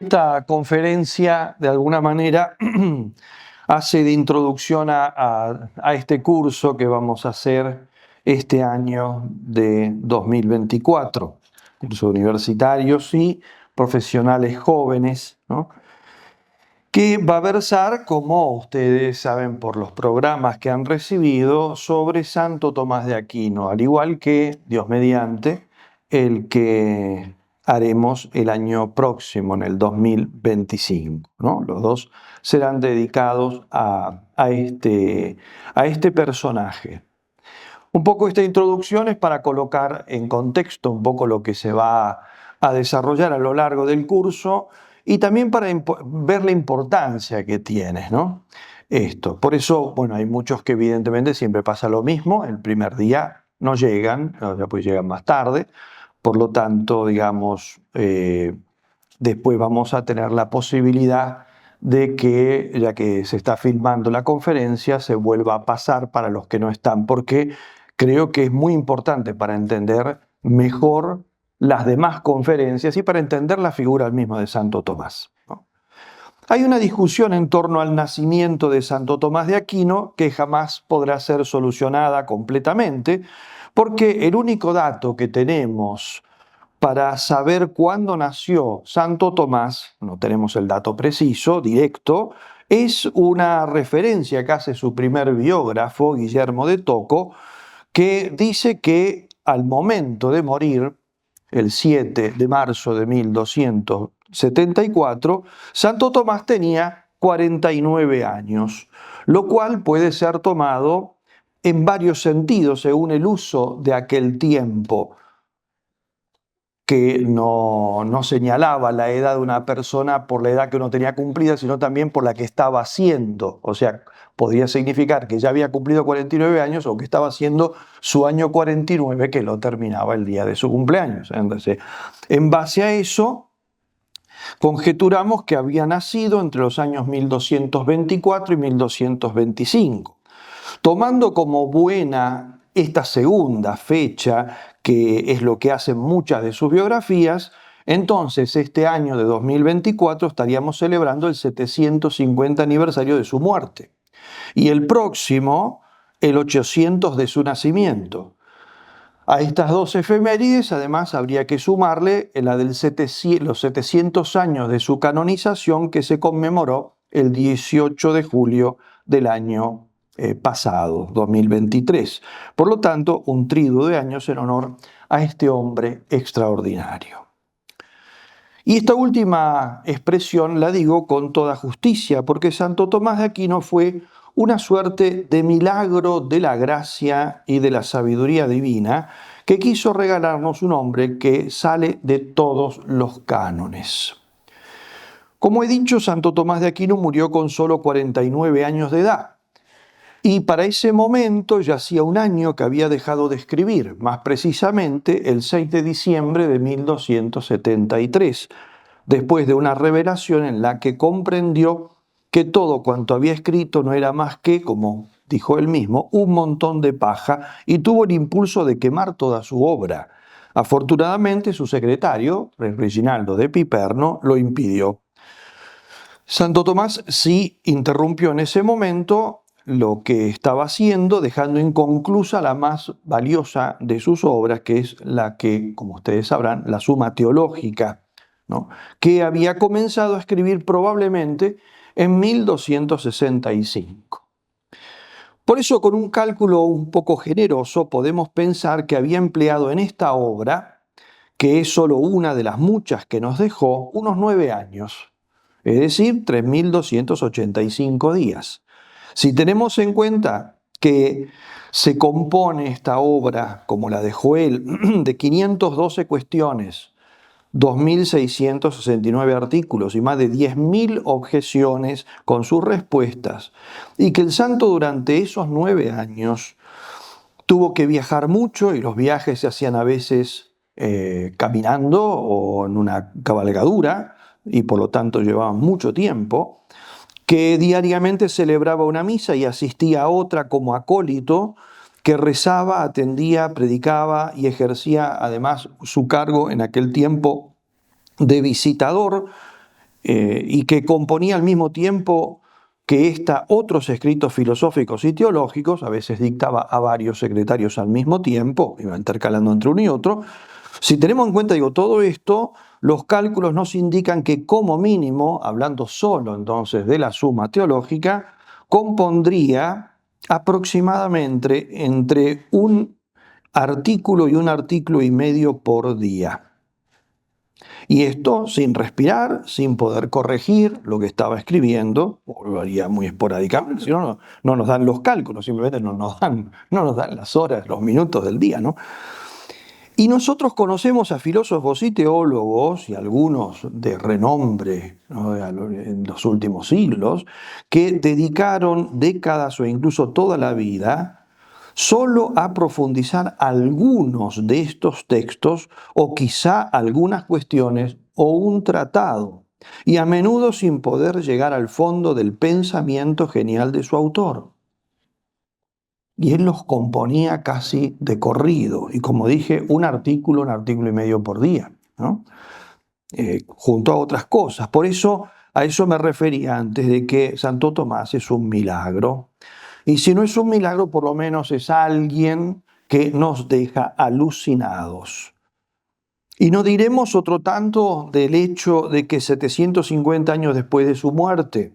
Esta conferencia, de alguna manera, hace de introducción a este curso que vamos a hacer este año de 2024. Cursos universitarios y profesionales jóvenes, ¿no? Que va a versar, como ustedes saben por los programas que han recibido, sobre Santo Tomás de Aquino, al igual que, Dios mediante, el que haremos el año próximo, en el 2025, ¿no? Los dos serán dedicados a este personaje. Un poco esta introducción es para colocar en contexto un poco lo que se va a desarrollar a lo largo del curso y también para ver la importancia que tiene, ¿no? Esto. Por eso, bueno, hay muchos que evidentemente siempre pasa lo mismo, el primer día no llegan, después llegan más tarde, por lo tanto, digamos, después vamos a tener la posibilidad de que, ya que se está filmando la conferencia, se vuelva a pasar para los que no están, porque creo que es muy importante para entender mejor las demás conferencias y para entender la figura misma de Santo Tomás, ¿no? Hay una discusión en torno al nacimiento de Santo Tomás de Aquino que jamás podrá ser solucionada completamente, porque el único dato que tenemos para saber cuándo nació Santo Tomás, no tenemos el dato preciso, directo, es una referencia que hace su primer biógrafo, Guillermo de Tocco, que dice que al momento de morir, el 7 de marzo de 1274, Santo Tomás tenía 49 años, lo cual puede ser tomado en varios sentidos según el uso de aquel tiempo, que no señalaba la edad de una persona por la edad que uno tenía cumplida, sino también por la que estaba haciendo. O sea, podría significar que ya había cumplido 49 años o que estaba haciendo su año 49, que lo terminaba el día de su cumpleaños. Entonces, en base a eso, conjeturamos que había nacido entre los años 1224 y 1225. Tomando como buena esta segunda fecha, que es lo que hacen muchas de sus biografías, entonces este año de 2024 estaríamos celebrando el 750 aniversario de su muerte y el próximo el 800 de su nacimiento. A estas dos efemérides además habría que sumarle la de los 700 años de su canonización, que se conmemoró el 18 de julio del año pasado, 2023. Por lo tanto, un triduo de años en honor a este hombre extraordinario. Y esta última expresión la digo con toda justicia, porque Santo Tomás de Aquino fue una suerte de milagro de la gracia y de la sabiduría divina que quiso regalarnos un hombre que sale de todos los cánones. Como he dicho, Santo Tomás de Aquino murió con solo 49 años de edad. Y para ese momento ya hacía un año que había dejado de escribir, más precisamente el 6 de diciembre de 1273, después de una revelación en la que comprendió que todo cuanto había escrito no era más que, como dijo él mismo, un montón de paja, y tuvo el impulso de quemar toda su obra. Afortunadamente su secretario, Reginaldo de Piperno, lo impidió. Santo Tomás sí interrumpió en ese momento lo que estaba haciendo, dejando inconclusa la más valiosa de sus obras, que es la que, como ustedes sabrán, la Suma Teológica, ¿no?, que había comenzado a escribir probablemente en 1265. Por eso, con un cálculo un poco generoso, podemos pensar que había empleado en esta obra, que es solo una de las muchas que nos dejó, unos 9 años, es decir, 3.285 días. Si tenemos en cuenta que se compone esta obra, como la dejó él, de 512 cuestiones, 2.669 artículos y más de 10.000 objeciones con sus respuestas, y que el santo durante esos 9 años tuvo que viajar mucho, y los viajes se hacían a veces caminando o en una cabalgadura, y por lo tanto llevaban mucho tiempo, que diariamente celebraba una misa y asistía a otra como acólito, que rezaba, atendía, predicaba y ejercía además su cargo en aquel tiempo de visitador y que componía al mismo tiempo que otros escritos filosóficos y teológicos, a veces dictaba a varios secretarios al mismo tiempo, iba intercalando entre uno y otro. Si tenemos en cuenta, todo esto, los cálculos nos indican que como mínimo, hablando solo entonces de la suma teológica, compondría aproximadamente entre un artículo y un artículo y medio por día. Y esto sin respirar, sin poder corregir lo que estaba escribiendo, o lo haría muy esporádicamente, si no, no nos dan los cálculos, simplemente no nos dan las horas, los minutos del día, ¿no? Y nosotros conocemos a filósofos y teólogos, y algunos de renombre, ¿no?, en los últimos siglos, que dedicaron décadas o incluso toda la vida solo a profundizar algunos de estos textos o quizá algunas cuestiones o un tratado, y a menudo sin poder llegar al fondo del pensamiento genial de su autor. Y él los componía casi de corrido, y como dije, un artículo y medio por día, ¿no? Junto a otras cosas. Por eso, a eso me refería antes de que Santo Tomás es un milagro. Y si no es un milagro, por lo menos es alguien que nos deja alucinados. Y no diremos otro tanto del hecho de que 750 años después de su muerte,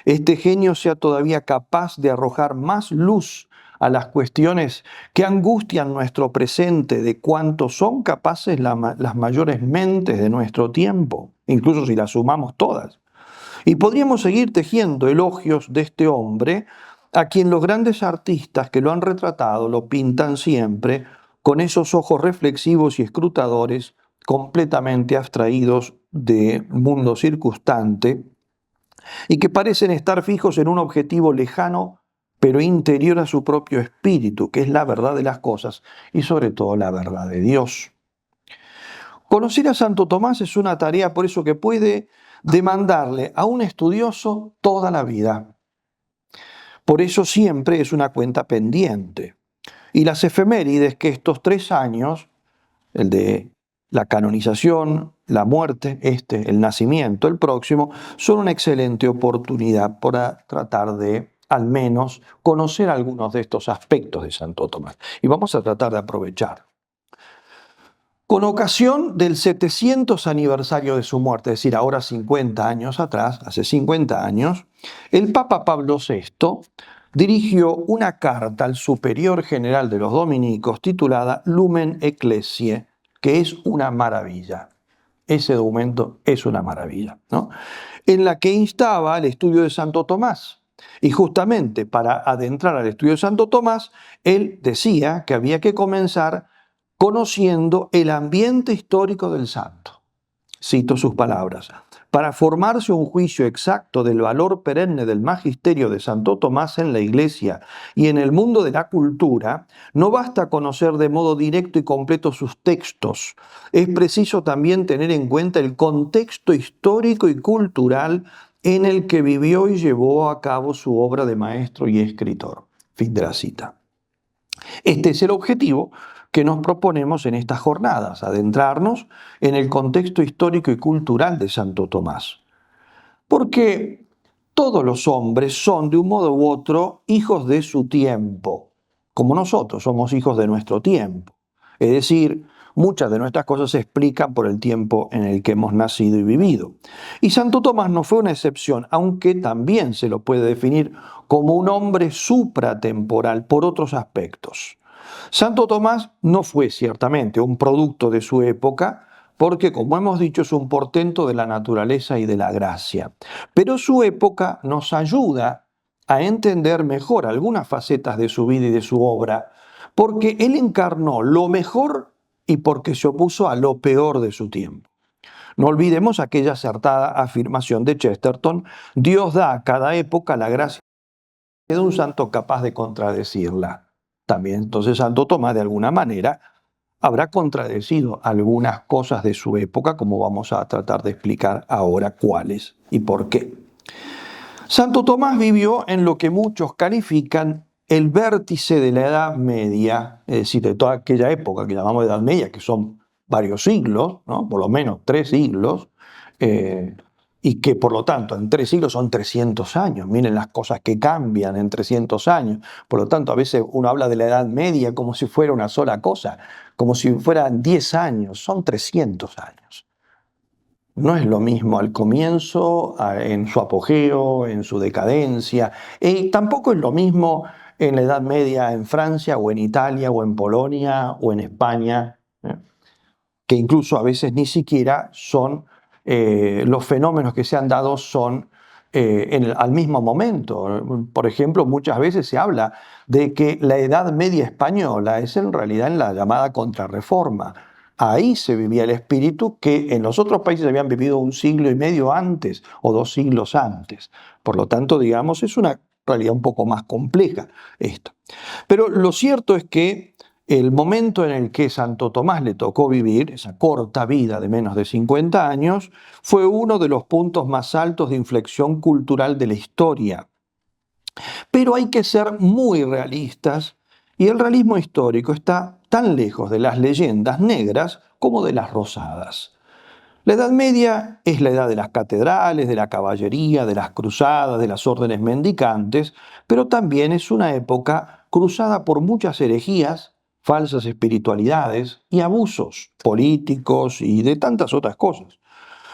este genio sea todavía capaz de arrojar más luz a las cuestiones que angustian nuestro presente, de cuánto son capaces las mayores mentes de nuestro tiempo, incluso si las sumamos todas. Y podríamos seguir tejiendo elogios de este hombre, a quien los grandes artistas que lo han retratado lo pintan siempre con esos ojos reflexivos y escrutadores, completamente abstraídos del mundo circunstante, y que parecen estar fijos en un objetivo lejano, pero interior a su propio espíritu, que es la verdad de las cosas y sobre todo la verdad de Dios. Conocer a Santo Tomás es una tarea, por eso, que puede demandarle a un estudioso toda la vida. Por eso siempre es una cuenta pendiente. Y las efemérides que estos 3 años, el de la canonización, la muerte, el nacimiento, el próximo, son una excelente oportunidad para tratar de, al menos, conocer algunos de estos aspectos de Santo Tomás. Y vamos a tratar de aprovechar. Con ocasión del 700 aniversario de su muerte, es decir, ahora 50 años atrás, hace 50 años, el Papa Pablo VI dirigió una carta al superior general de los dominicos titulada Lumen Ecclesiae, que es una maravilla. Ese documento es una maravilla, ¿no?, en la que instaba al estudio de Santo Tomás. Y justamente para adentrar al estudio de Santo Tomás, él decía que había que comenzar conociendo el ambiente histórico del santo. Cito sus palabras: para formarse un juicio exacto del valor perenne del magisterio de Santo Tomás en la Iglesia y en el mundo de la cultura, no basta conocer de modo directo y completo sus textos. Es preciso también tener en cuenta el contexto histórico y cultural en el que vivió y llevó a cabo su obra de maestro y escritor. Fin de la cita. Este es el objetivo que nos proponemos en estas jornadas: adentrarnos en el contexto histórico y cultural de Santo Tomás. Porque todos los hombres son, de un modo u otro, hijos de su tiempo, como nosotros somos hijos de nuestro tiempo. Es decir, muchas de nuestras cosas se explican por el tiempo en el que hemos nacido y vivido. Y Santo Tomás no fue una excepción, aunque también se lo puede definir como un hombre supratemporal por otros aspectos. Santo Tomás no fue ciertamente un producto de su época, porque, como hemos dicho, es un portento de la naturaleza y de la gracia. Pero su época nos ayuda a entender mejor algunas facetas de su vida y de su obra, porque él encarnó lo mejor y porque se opuso a lo peor de su tiempo. No olvidemos aquella acertada afirmación de Chesterton: Dios da a cada época la gracia de un santo capaz de contradecirla. También entonces Santo Tomás, de alguna manera, habrá contradecido algunas cosas de su época, como vamos a tratar de explicar ahora cuáles y por qué. Santo Tomás vivió en lo que muchos califican el vértice de la Edad Media, es decir, de toda aquella época que llamamos Edad Media, que son varios siglos, ¿no?, por lo menos 3 siglos, y que por lo tanto en 3 siglos son 300 años. Miren las cosas que cambian en 300 años. Por lo tanto, a veces uno habla de la Edad Media como si fuera una sola cosa, como si fueran 10 años, son 300 años. No es lo mismo al comienzo, en su apogeo, en su decadencia, y tampoco es lo mismo en la Edad Media en Francia o en Italia o en Polonia o en España, que incluso a veces ni siquiera son los fenómenos que se han dado son al mismo momento. Por ejemplo, muchas veces se habla de que la Edad Media española es en realidad en la llamada Contrarreforma. Ahí se vivía el espíritu que en los otros países habían vivido 1,5 siglos antes o 2 siglos antes. Por lo tanto, digamos, es una realidad un poco más compleja esto. Pero lo cierto es que el momento en el que Santo Tomás le tocó vivir, esa corta vida de menos de 50 años, fue uno de los puntos más altos de inflexión cultural de la historia. Pero hay que ser muy realistas y el realismo histórico está tan lejos de las leyendas negras como de las rosadas. La Edad Media es la edad de las catedrales, de la caballería, de las cruzadas, de las órdenes mendicantes, pero también es una época cruzada por muchas herejías, falsas espiritualidades y abusos políticos y de tantas otras cosas.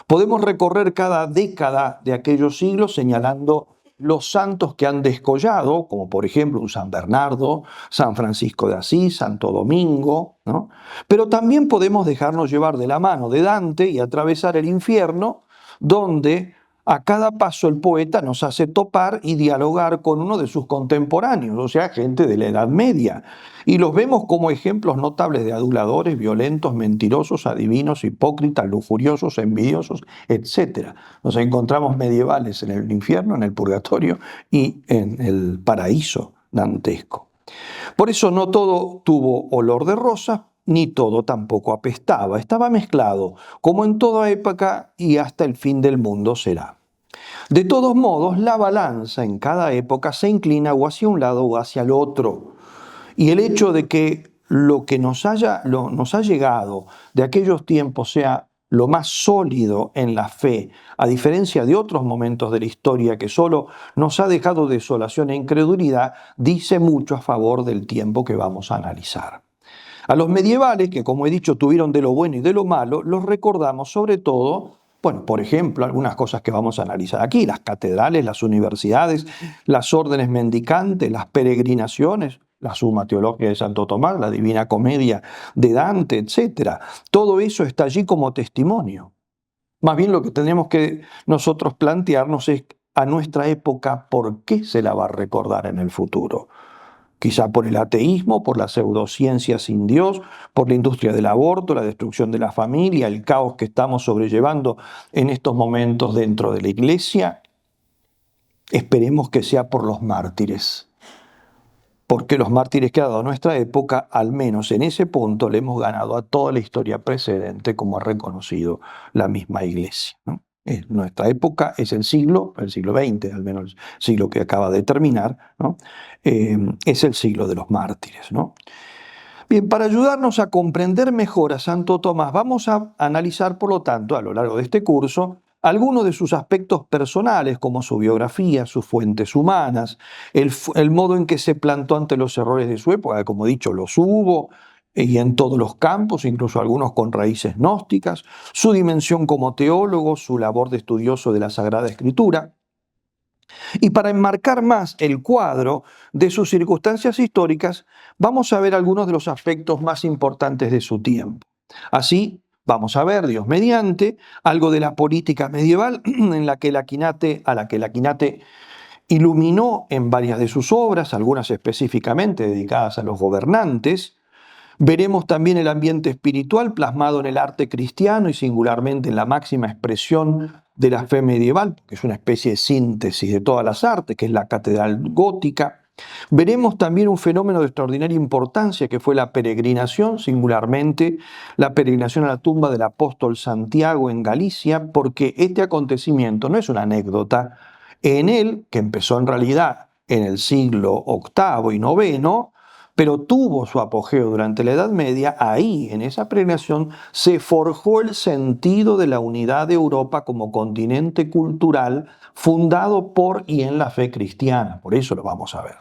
Podemos recorrer cada década de aquellos siglos señalando los santos que han descollado, como por ejemplo un San Bernardo, San Francisco de Asís, Santo Domingo, ¿no? Pero también podemos dejarnos llevar de la mano de Dante y atravesar el infierno, donde a cada paso el poeta nos hace topar y dialogar con uno de sus contemporáneos, o sea, gente de la Edad Media. Y los vemos como ejemplos notables de aduladores, violentos, mentirosos, adivinos, hipócritas, lujuriosos, envidiosos, etc. Nos encontramos medievales en el infierno, en el purgatorio y en el paraíso dantesco. Por eso no todo tuvo olor de rosas, ni todo tampoco apestaba. Estaba mezclado, como en toda época y hasta el fin del mundo será. De todos modos, la balanza en cada época se inclina o hacia un lado o hacia el otro. Y el hecho de que lo que nos ha llegado de aquellos tiempos sea lo más sólido en la fe, a diferencia de otros momentos de la historia que solo nos ha dejado desolación e incredulidad, dice mucho a favor del tiempo que vamos a analizar. A los medievales, que como he dicho tuvieron de lo bueno y de lo malo, los recordamos sobre todo, bueno, por ejemplo, algunas cosas que vamos a analizar aquí, las catedrales, las universidades, las órdenes mendicantes, las peregrinaciones, la Suma Teología de Santo Tomás, la Divina Comedia de Dante, etc. Todo eso está allí como testimonio. Más bien lo que tenemos que nosotros plantearnos es a nuestra época por qué se la va a recordar en el futuro. Quizá por el ateísmo, por la pseudociencia sin Dios, por la industria del aborto, la destrucción de la familia, el caos que estamos sobrellevando en estos momentos dentro de la Iglesia. Esperemos que sea por los mártires, porque los mártires que ha dado nuestra época, al menos en ese punto, le hemos ganado a toda la historia precedente, como ha reconocido la misma Iglesia, ¿no? Nuestra época es el siglo XX, al menos el siglo que acaba de terminar, ¿no? Es el siglo de los mártires, ¿no? Bien, para ayudarnos a comprender mejor a Santo Tomás, vamos a analizar, por lo tanto, a lo largo de este curso, algunos de sus aspectos personales, como su biografía, sus fuentes humanas, el modo en que se plantó ante los errores de su época, como he dicho, los hubo, y en todos los campos, incluso algunos con raíces gnósticas, su dimensión como teólogo, su labor de estudioso de la Sagrada Escritura. Y para enmarcar más el cuadro de sus circunstancias históricas, vamos a ver algunos de los aspectos más importantes de su tiempo. Así, vamos a ver, Dios mediante, algo de la política medieval a la que el Aquinate iluminó en varias de sus obras, algunas específicamente dedicadas a los gobernantes. Veremos también el ambiente espiritual plasmado en el arte cristiano y singularmente en la máxima expresión de la fe medieval, que es una especie de síntesis de todas las artes, que es la catedral gótica. Veremos también un fenómeno de extraordinaria importancia que fue la peregrinación, singularmente la peregrinación a la tumba del apóstol Santiago en Galicia, porque este acontecimiento no es una anécdota. En él, que empezó en realidad en el siglo VIII y IX, pero tuvo su apogeo durante la Edad Media. Ahí, en esa peregrinación, se forjó el sentido de la unidad de Europa como continente cultural fundado por y en la fe cristiana. Por eso lo vamos a ver.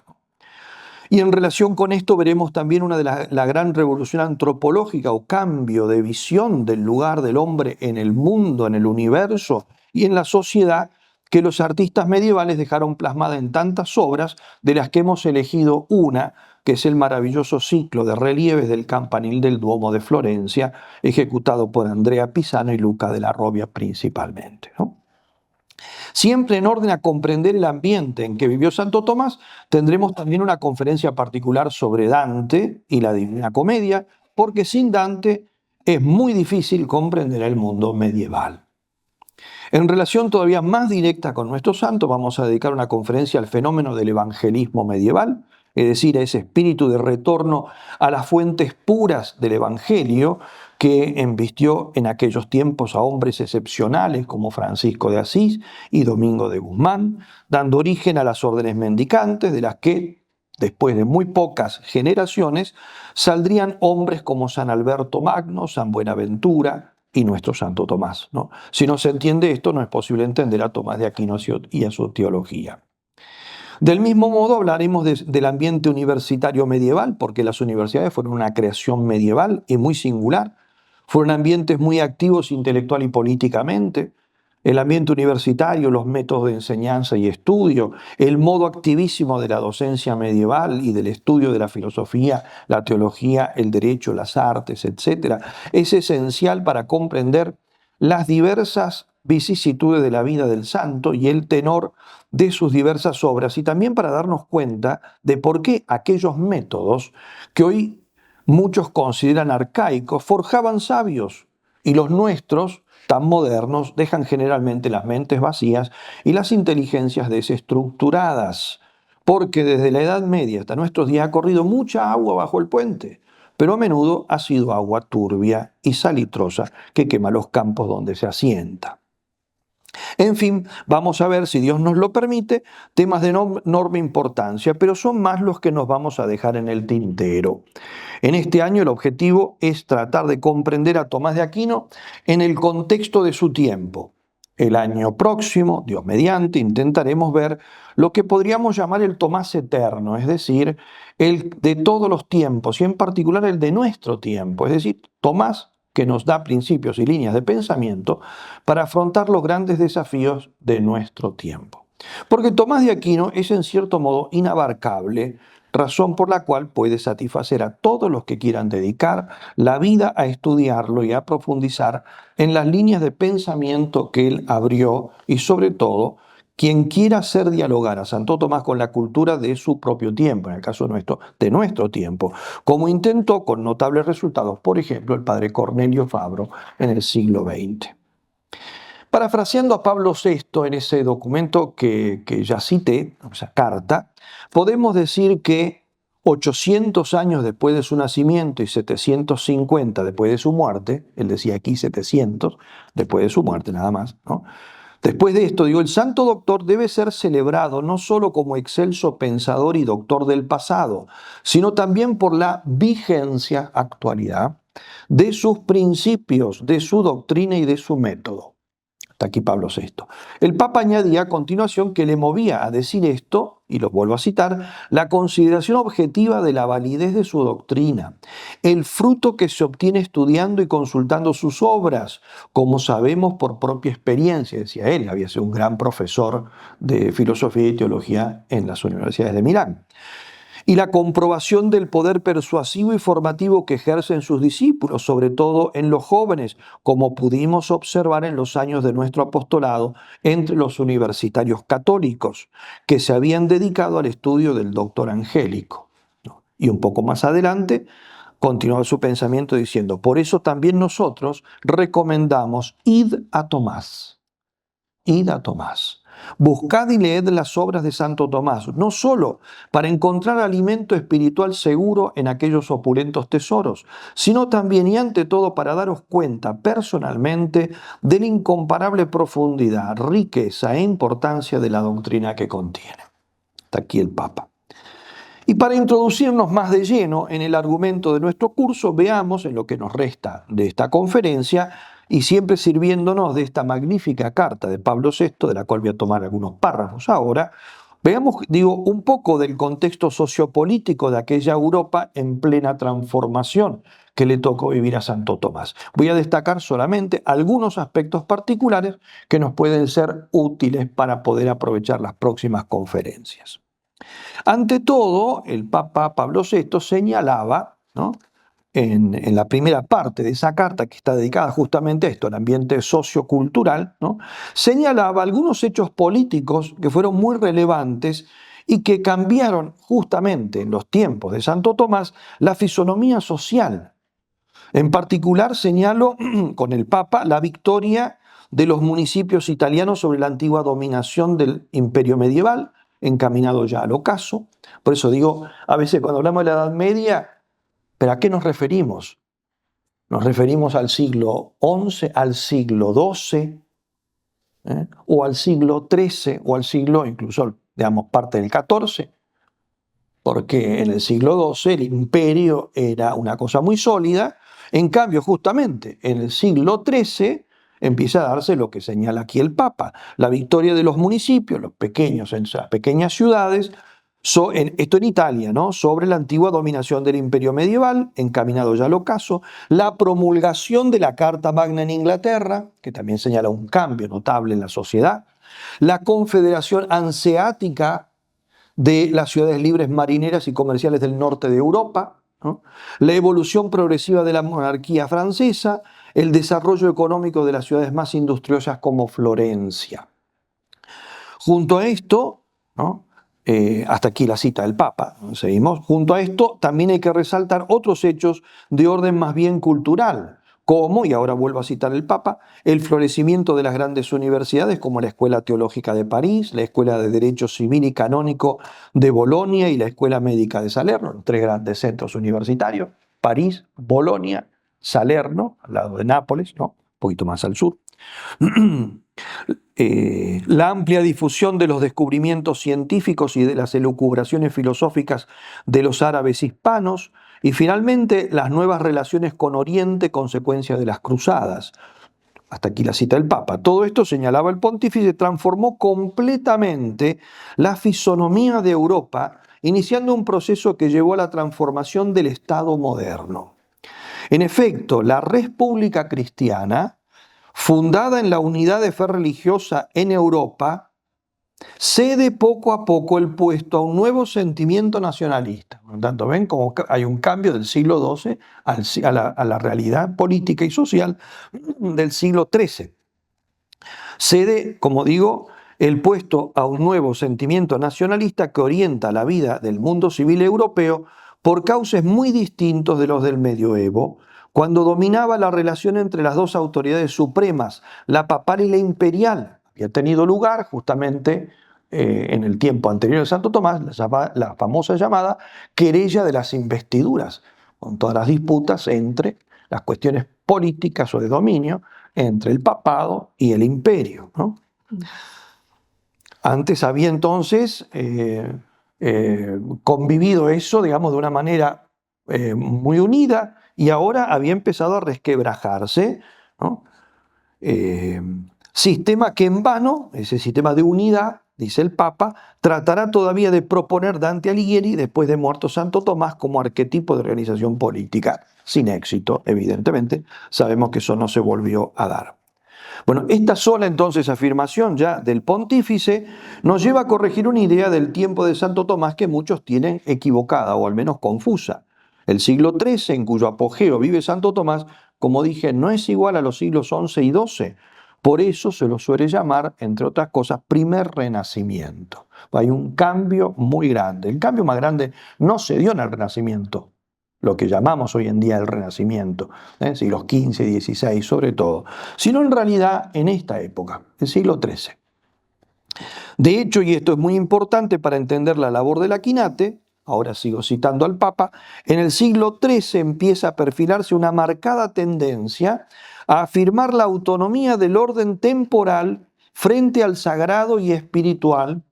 Y en relación con esto veremos también la gran revolución antropológica o cambio de visión del lugar del hombre en el mundo, en el universo y en la sociedad que los artistas medievales dejaron plasmada en tantas obras, de las que hemos elegido una, que es el maravilloso ciclo de relieves del campanil del Duomo de Florencia, ejecutado por Andrea Pisano y Luca della Robbia principalmente, ¿no? Siempre en orden a comprender el ambiente en que vivió Santo Tomás, tendremos también una conferencia particular sobre Dante y la Divina Comedia, porque sin Dante es muy difícil comprender el mundo medieval. En relación todavía más directa con nuestro santo, vamos a dedicar una conferencia al fenómeno del evangelismo medieval, es decir, a ese espíritu de retorno a las fuentes puras del Evangelio que embistió en aquellos tiempos a hombres excepcionales como Francisco de Asís y Domingo de Guzmán, dando origen a las órdenes mendicantes, de las que, después de muy pocas generaciones, saldrían hombres como San Alberto Magno, San Buenaventura y nuestro Santo Tomás, ¿no? Si no se entiende esto, no es posible entender a Tomás de Aquino y a su teología. Del mismo modo hablaremos del ambiente universitario medieval, porque las universidades fueron una creación medieval y muy singular. Fueron ambientes muy activos intelectual y políticamente. El ambiente universitario, los métodos de enseñanza y estudio, el modo activísimo de la docencia medieval y del estudio de la filosofía, la teología, el derecho, las artes, etc., es esencial para comprender las diversas vicisitudes de la vida del santo y el tenor de sus diversas obras, y también para darnos cuenta de por qué aquellos métodos que hoy muchos consideran arcaicos forjaban sabios, y los nuestros, tan modernos, dejan generalmente las mentes vacías y las inteligencias desestructuradas, porque desde la Edad Media hasta nuestros días ha corrido mucha agua bajo el puente, pero a menudo ha sido agua turbia y salitrosa que quema los campos donde se asienta. En fin, vamos a ver, si Dios nos lo permite, temas de enorme importancia, pero son más los que nos vamos a dejar en el tintero. En este año el objetivo es tratar de comprender a Tomás de Aquino en el contexto de su tiempo. El año próximo, Dios mediante, intentaremos ver lo que podríamos llamar el Tomás eterno, es decir, el de todos los tiempos y en particular el de nuestro tiempo, es decir, Tomás que nos da principios y líneas de pensamiento para afrontar los grandes desafíos de nuestro tiempo. Porque Tomás de Aquino es en cierto modo inabarcable, razón por la cual puede satisfacer a todos los que quieran dedicar la vida a estudiarlo y a profundizar en las líneas de pensamiento que él abrió, y sobre todo quien quiera hacer dialogar a Santo Tomás con la cultura de su propio tiempo, en el caso de nuestro tiempo, como intentó con notables resultados, por ejemplo, el padre Cornelio Fabro en el siglo XX. Parafraseando a Pablo VI en ese documento que ya cité, esa carta, podemos decir que 800 años después de su nacimiento y 750 después de su muerte, él decía aquí 700 después de su muerte nada más, ¿no? Después de esto, el santo doctor debe ser celebrado no solo como excelso pensador y doctor del pasado, sino también por la vigencia, actualidad, de sus principios, de su doctrina y de su método. Hasta aquí Pablo VI. El Papa añadía a continuación que le movía a decir esto, y lo vuelvo a citar, la consideración objetiva de la validez de su doctrina, el fruto que se obtiene estudiando y consultando sus obras, como sabemos por propia experiencia, decía él, había sido un gran profesor de filosofía y teología en las universidades de Milán. Y la comprobación del poder persuasivo y formativo que ejercen sus discípulos, sobre todo en los jóvenes, como pudimos observar en los años de nuestro apostolado entre los universitarios católicos, que se habían dedicado al estudio del doctor angélico. Y un poco más adelante continuaba su pensamiento diciendo: por eso también nosotros recomendamos id a Tomás. Id a Tomás. Buscad y leed las obras de Santo Tomás, no solo para encontrar alimento espiritual seguro en aquellos opulentos tesoros, sino también y ante todo para daros cuenta personalmente de la incomparable profundidad, riqueza e importancia de la doctrina que contiene. Hasta aquí el Papa. Y para introducirnos más de lleno en el argumento de nuestro curso, veamos en lo que nos resta de esta conferencia y siempre sirviéndonos de esta magnífica carta de Pablo VI, de la cual voy a tomar algunos párrafos ahora, veamos, un poco del contexto sociopolítico de aquella Europa en plena transformación que le tocó vivir a Santo Tomás. Voy a destacar solamente algunos aspectos particulares que nos pueden ser útiles para poder aprovechar las próximas conferencias. Ante todo, el Papa Pablo VI señalaba, ¿no?, en la primera parte de esa carta, que está dedicada justamente a esto, al ambiente sociocultural, ¿no?, señalaba algunos hechos políticos que fueron muy relevantes y que cambiaron justamente en los tiempos de Santo Tomás la fisonomía social. En particular señaló con el Papa la victoria de los municipios italianos sobre la antigua dominación del imperio medieval, encaminado ya al ocaso. Por eso digo, a veces cuando hablamos de la Edad Media, ¿pero a qué nos referimos? ¿Nos referimos al siglo XI, al siglo XII, o al siglo XIII, o al siglo, incluso, digamos, parte del XIV? Porque en el siglo XII el imperio era una cosa muy sólida. En cambio, justamente en el siglo XIII empieza a darse lo que señala aquí el Papa, la victoria de los municipios, los pequeños, en las pequeñas ciudades, esto en Italia, ¿no?, sobre la antigua dominación del imperio medieval, encaminado ya al ocaso, la promulgación de la Carta Magna en Inglaterra, que también señala un cambio notable en la sociedad, la confederación hanseática de las ciudades libres marineras y comerciales del norte de Europa, ¿no?, la evolución progresiva de la monarquía francesa, el desarrollo económico de las ciudades más industriosas como Florencia. Junto a esto, ¿no?, hasta aquí la cita del Papa, seguimos. Junto a esto también hay que resaltar otros hechos de orden más bien cultural, como, y ahora vuelvo a citar el Papa, el florecimiento de las grandes universidades como la Escuela Teológica de París, la Escuela de Derecho Civil y Canónico de Bolonia y la Escuela Médica de Salerno, los tres grandes centros universitarios, París, Bolonia, Salerno, al lado de Nápoles, ¿no?, un poquito más al sur. La amplia difusión de los descubrimientos científicos y de las elucubraciones filosóficas de los árabes hispanos, y finalmente las nuevas relaciones con Oriente, consecuencia de las cruzadas. Hasta aquí la cita del Papa. Todo esto, señalaba el pontífice, transformó completamente la fisonomía de Europa, iniciando un proceso que llevó a la transformación del Estado moderno. En efecto, la República Cristiana, fundada en la unidad de fe religiosa en Europa, cede poco a poco el puesto a un nuevo sentimiento nacionalista. Por lo tanto, ven cómo hay un cambio del siglo XII a la realidad política y social del siglo XIII. Cede, como digo, el puesto a un nuevo sentimiento nacionalista que orienta la vida del mundo civil europeo por cauces muy distintos de los del medioevo, cuando dominaba la relación entre las dos autoridades supremas, la papal y la imperial. Había tenido lugar justamente en el tiempo anterior de Santo Tomás la famosa llamada querella de las investiduras, con todas las disputas entre las cuestiones políticas o de dominio entre el papado y el imperio, ¿no? Antes había entonces convivido eso, digamos, de una manera muy unida, y ahora había empezado a resquebrajarse, ¿no? Sistema que en vano, ese sistema de unidad, dice el Papa, tratará todavía de proponer Dante Alighieri después de muerto Santo Tomás como arquetipo de organización política. Sin éxito, evidentemente, sabemos que eso no se volvió a dar. Bueno, esta sola entonces afirmación ya del pontífice nos lleva a corregir una idea del tiempo de Santo Tomás que muchos tienen equivocada o al menos confusa. El siglo XIII, en cuyo apogeo vive Santo Tomás, como dije, no es igual a los siglos XI y XII. Por eso se lo suele llamar, entre otras cosas, primer renacimiento. Hay un cambio muy grande. El cambio más grande no se dio en el Renacimiento, lo que llamamos hoy en día el Renacimiento, siglos XV y XVI sobre todo, sino en realidad en esta época, el siglo XIII. De hecho, y esto es muy importante para entender la labor de la Quinate, ahora sigo citando al Papa, en el siglo XIII empieza a perfilarse una marcada tendencia a afirmar la autonomía del orden temporal frente al sagrado y espiritual,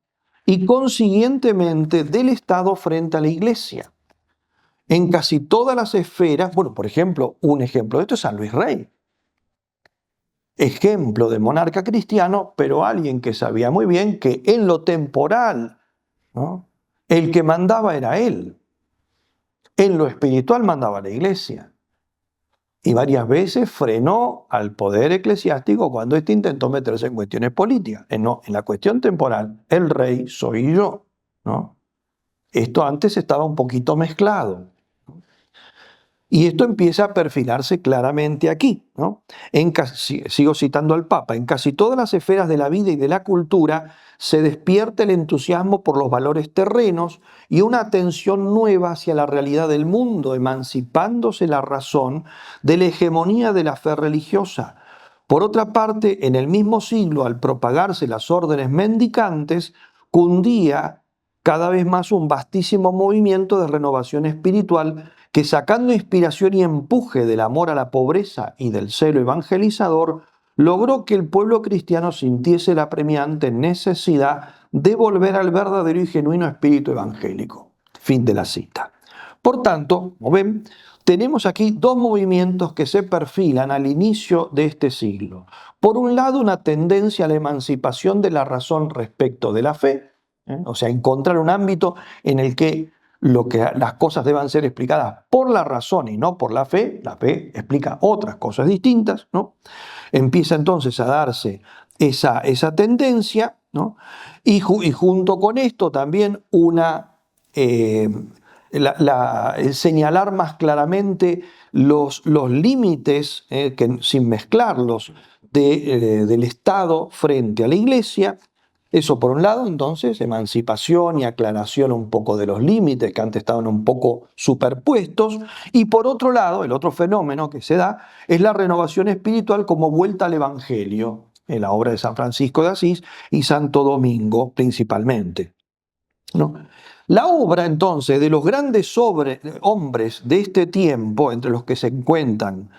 y consiguientemente del Estado frente a la Iglesia. En casi todas las esferas, bueno, por ejemplo, un ejemplo de esto es San Luis Rey. Ejemplo de monarca cristiano, pero alguien que sabía muy bien que en lo temporal, ¿no?, el que mandaba era él. En lo espiritual mandaba la Iglesia. Y varias veces frenó al poder eclesiástico cuando éste intentó meterse en cuestiones políticas. No, en la cuestión temporal, el rey soy yo, ¿no? Esto antes estaba un poquito mezclado. Y esto empieza a perfilarse claramente aquí, ¿no? Sigo citando al Papa. En casi todas las esferas de la vida y de la cultura se despierta el entusiasmo por los valores terrenos y una atención nueva hacia la realidad del mundo, emancipándose la razón de la hegemonía de la fe religiosa. Por otra parte, en el mismo siglo, al propagarse las órdenes mendicantes, cundía cada vez más un vastísimo movimiento de renovación espiritual que, sacando inspiración y empuje del amor a la pobreza y del celo evangelizador, logró que el pueblo cristiano sintiese la apremiante necesidad de volver al verdadero y genuino espíritu evangélico. Fin de la cita. Por tanto, como ven, tenemos aquí dos movimientos que se perfilan al inicio de este siglo. Por un lado, una tendencia a la emancipación de la razón respecto de la fe, o sea, encontrar un ámbito en el que las cosas deban ser explicadas por la razón y no por la fe explica otras cosas distintas, ¿no? Empieza entonces a darse esa tendencia, ¿no? Y junto con esto también el señalar más claramente los límites, sin mezclarlos, del Estado frente a la Iglesia. Eso por un lado, entonces, emancipación y aclaración un poco de los límites que antes estaban un poco superpuestos. Y por otro lado, el otro fenómeno que se da es la renovación espiritual como vuelta al Evangelio, en la obra de San Francisco de Asís y Santo Domingo principalmente, ¿no? La obra, entonces, de los grandes hombres de este tiempo, entre los que se cuentan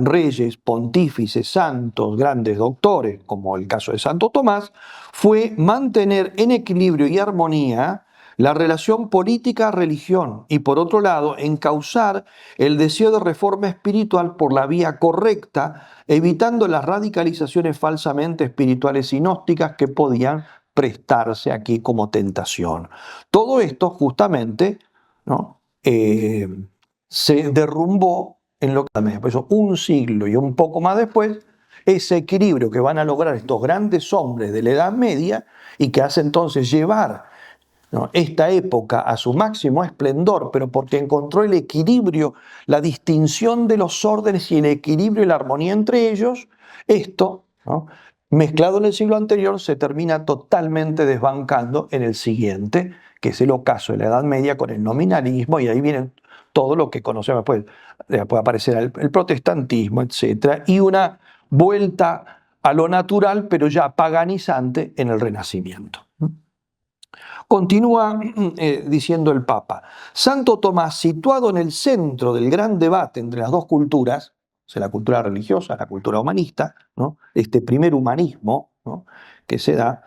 reyes, pontífices, santos, grandes doctores, como el caso de Santo Tomás, fue mantener en equilibrio y armonía la relación política-religión y, por otro lado, encauzar el deseo de reforma espiritual por la vía correcta, evitando las radicalizaciones falsamente espirituales y gnósticas que podían prestarse aquí como tentación. Todo esto justamente, ¿no?, se derrumbó en lo que por eso un siglo y un poco más después, ese equilibrio que van a lograr estos grandes hombres de la Edad Media y que hace entonces llevar, ¿no?, esta época a su máximo esplendor, pero porque encontró el equilibrio, la distinción de los órdenes y el equilibrio y la armonía entre ellos, esto, ¿no?, mezclado en el siglo anterior, se termina totalmente desbancando en el siguiente, que es el ocaso de la Edad Media con el nominalismo, y ahí vienen todo lo que conocemos después. Puede aparecer el protestantismo, etc. Y una vuelta a lo natural, pero ya paganizante en el Renacimiento. Continúa diciendo el Papa: Santo Tomás, situado en el centro del gran debate entre las dos culturas, o sea, la cultura religiosa, la cultura humanista, ¿no?, este primer humanismo, ¿no?, que se da,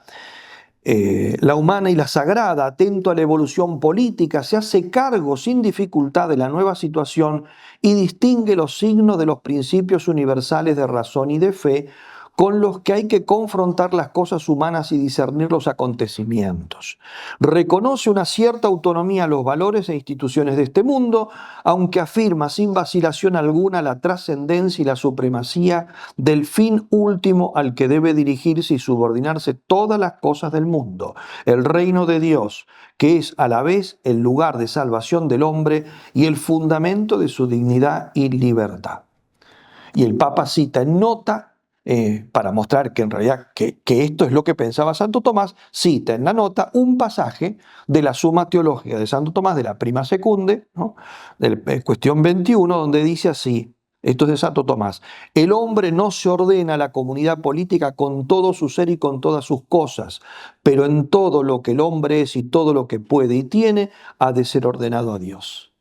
la humana y la sagrada, atento a la evolución política, se hace cargo sin dificultad de la nueva situación y distingue los signos de los principios universales de razón y de fe con los que hay que confrontar las cosas humanas y discernir los acontecimientos. Reconoce una cierta autonomía a los valores e instituciones de este mundo, aunque afirma sin vacilación alguna la trascendencia y la supremacía del fin último al que debe dirigirse y subordinarse todas las cosas del mundo, el reino de Dios, que es a la vez el lugar de salvación del hombre y el fundamento de su dignidad y libertad. Y el Papa cita en nota, para mostrar que en realidad que esto es lo que pensaba Santo Tomás, cita en la nota un pasaje de la Suma Teológica de Santo Tomás, de la Prima Secunde, ¿no?, de cuestión 21, donde dice así, esto es de Santo Tomás: el hombre no se ordena a la comunidad política con todo su ser y con todas sus cosas, pero en todo lo que el hombre es y todo lo que puede y tiene, ha de ser ordenado a Dios.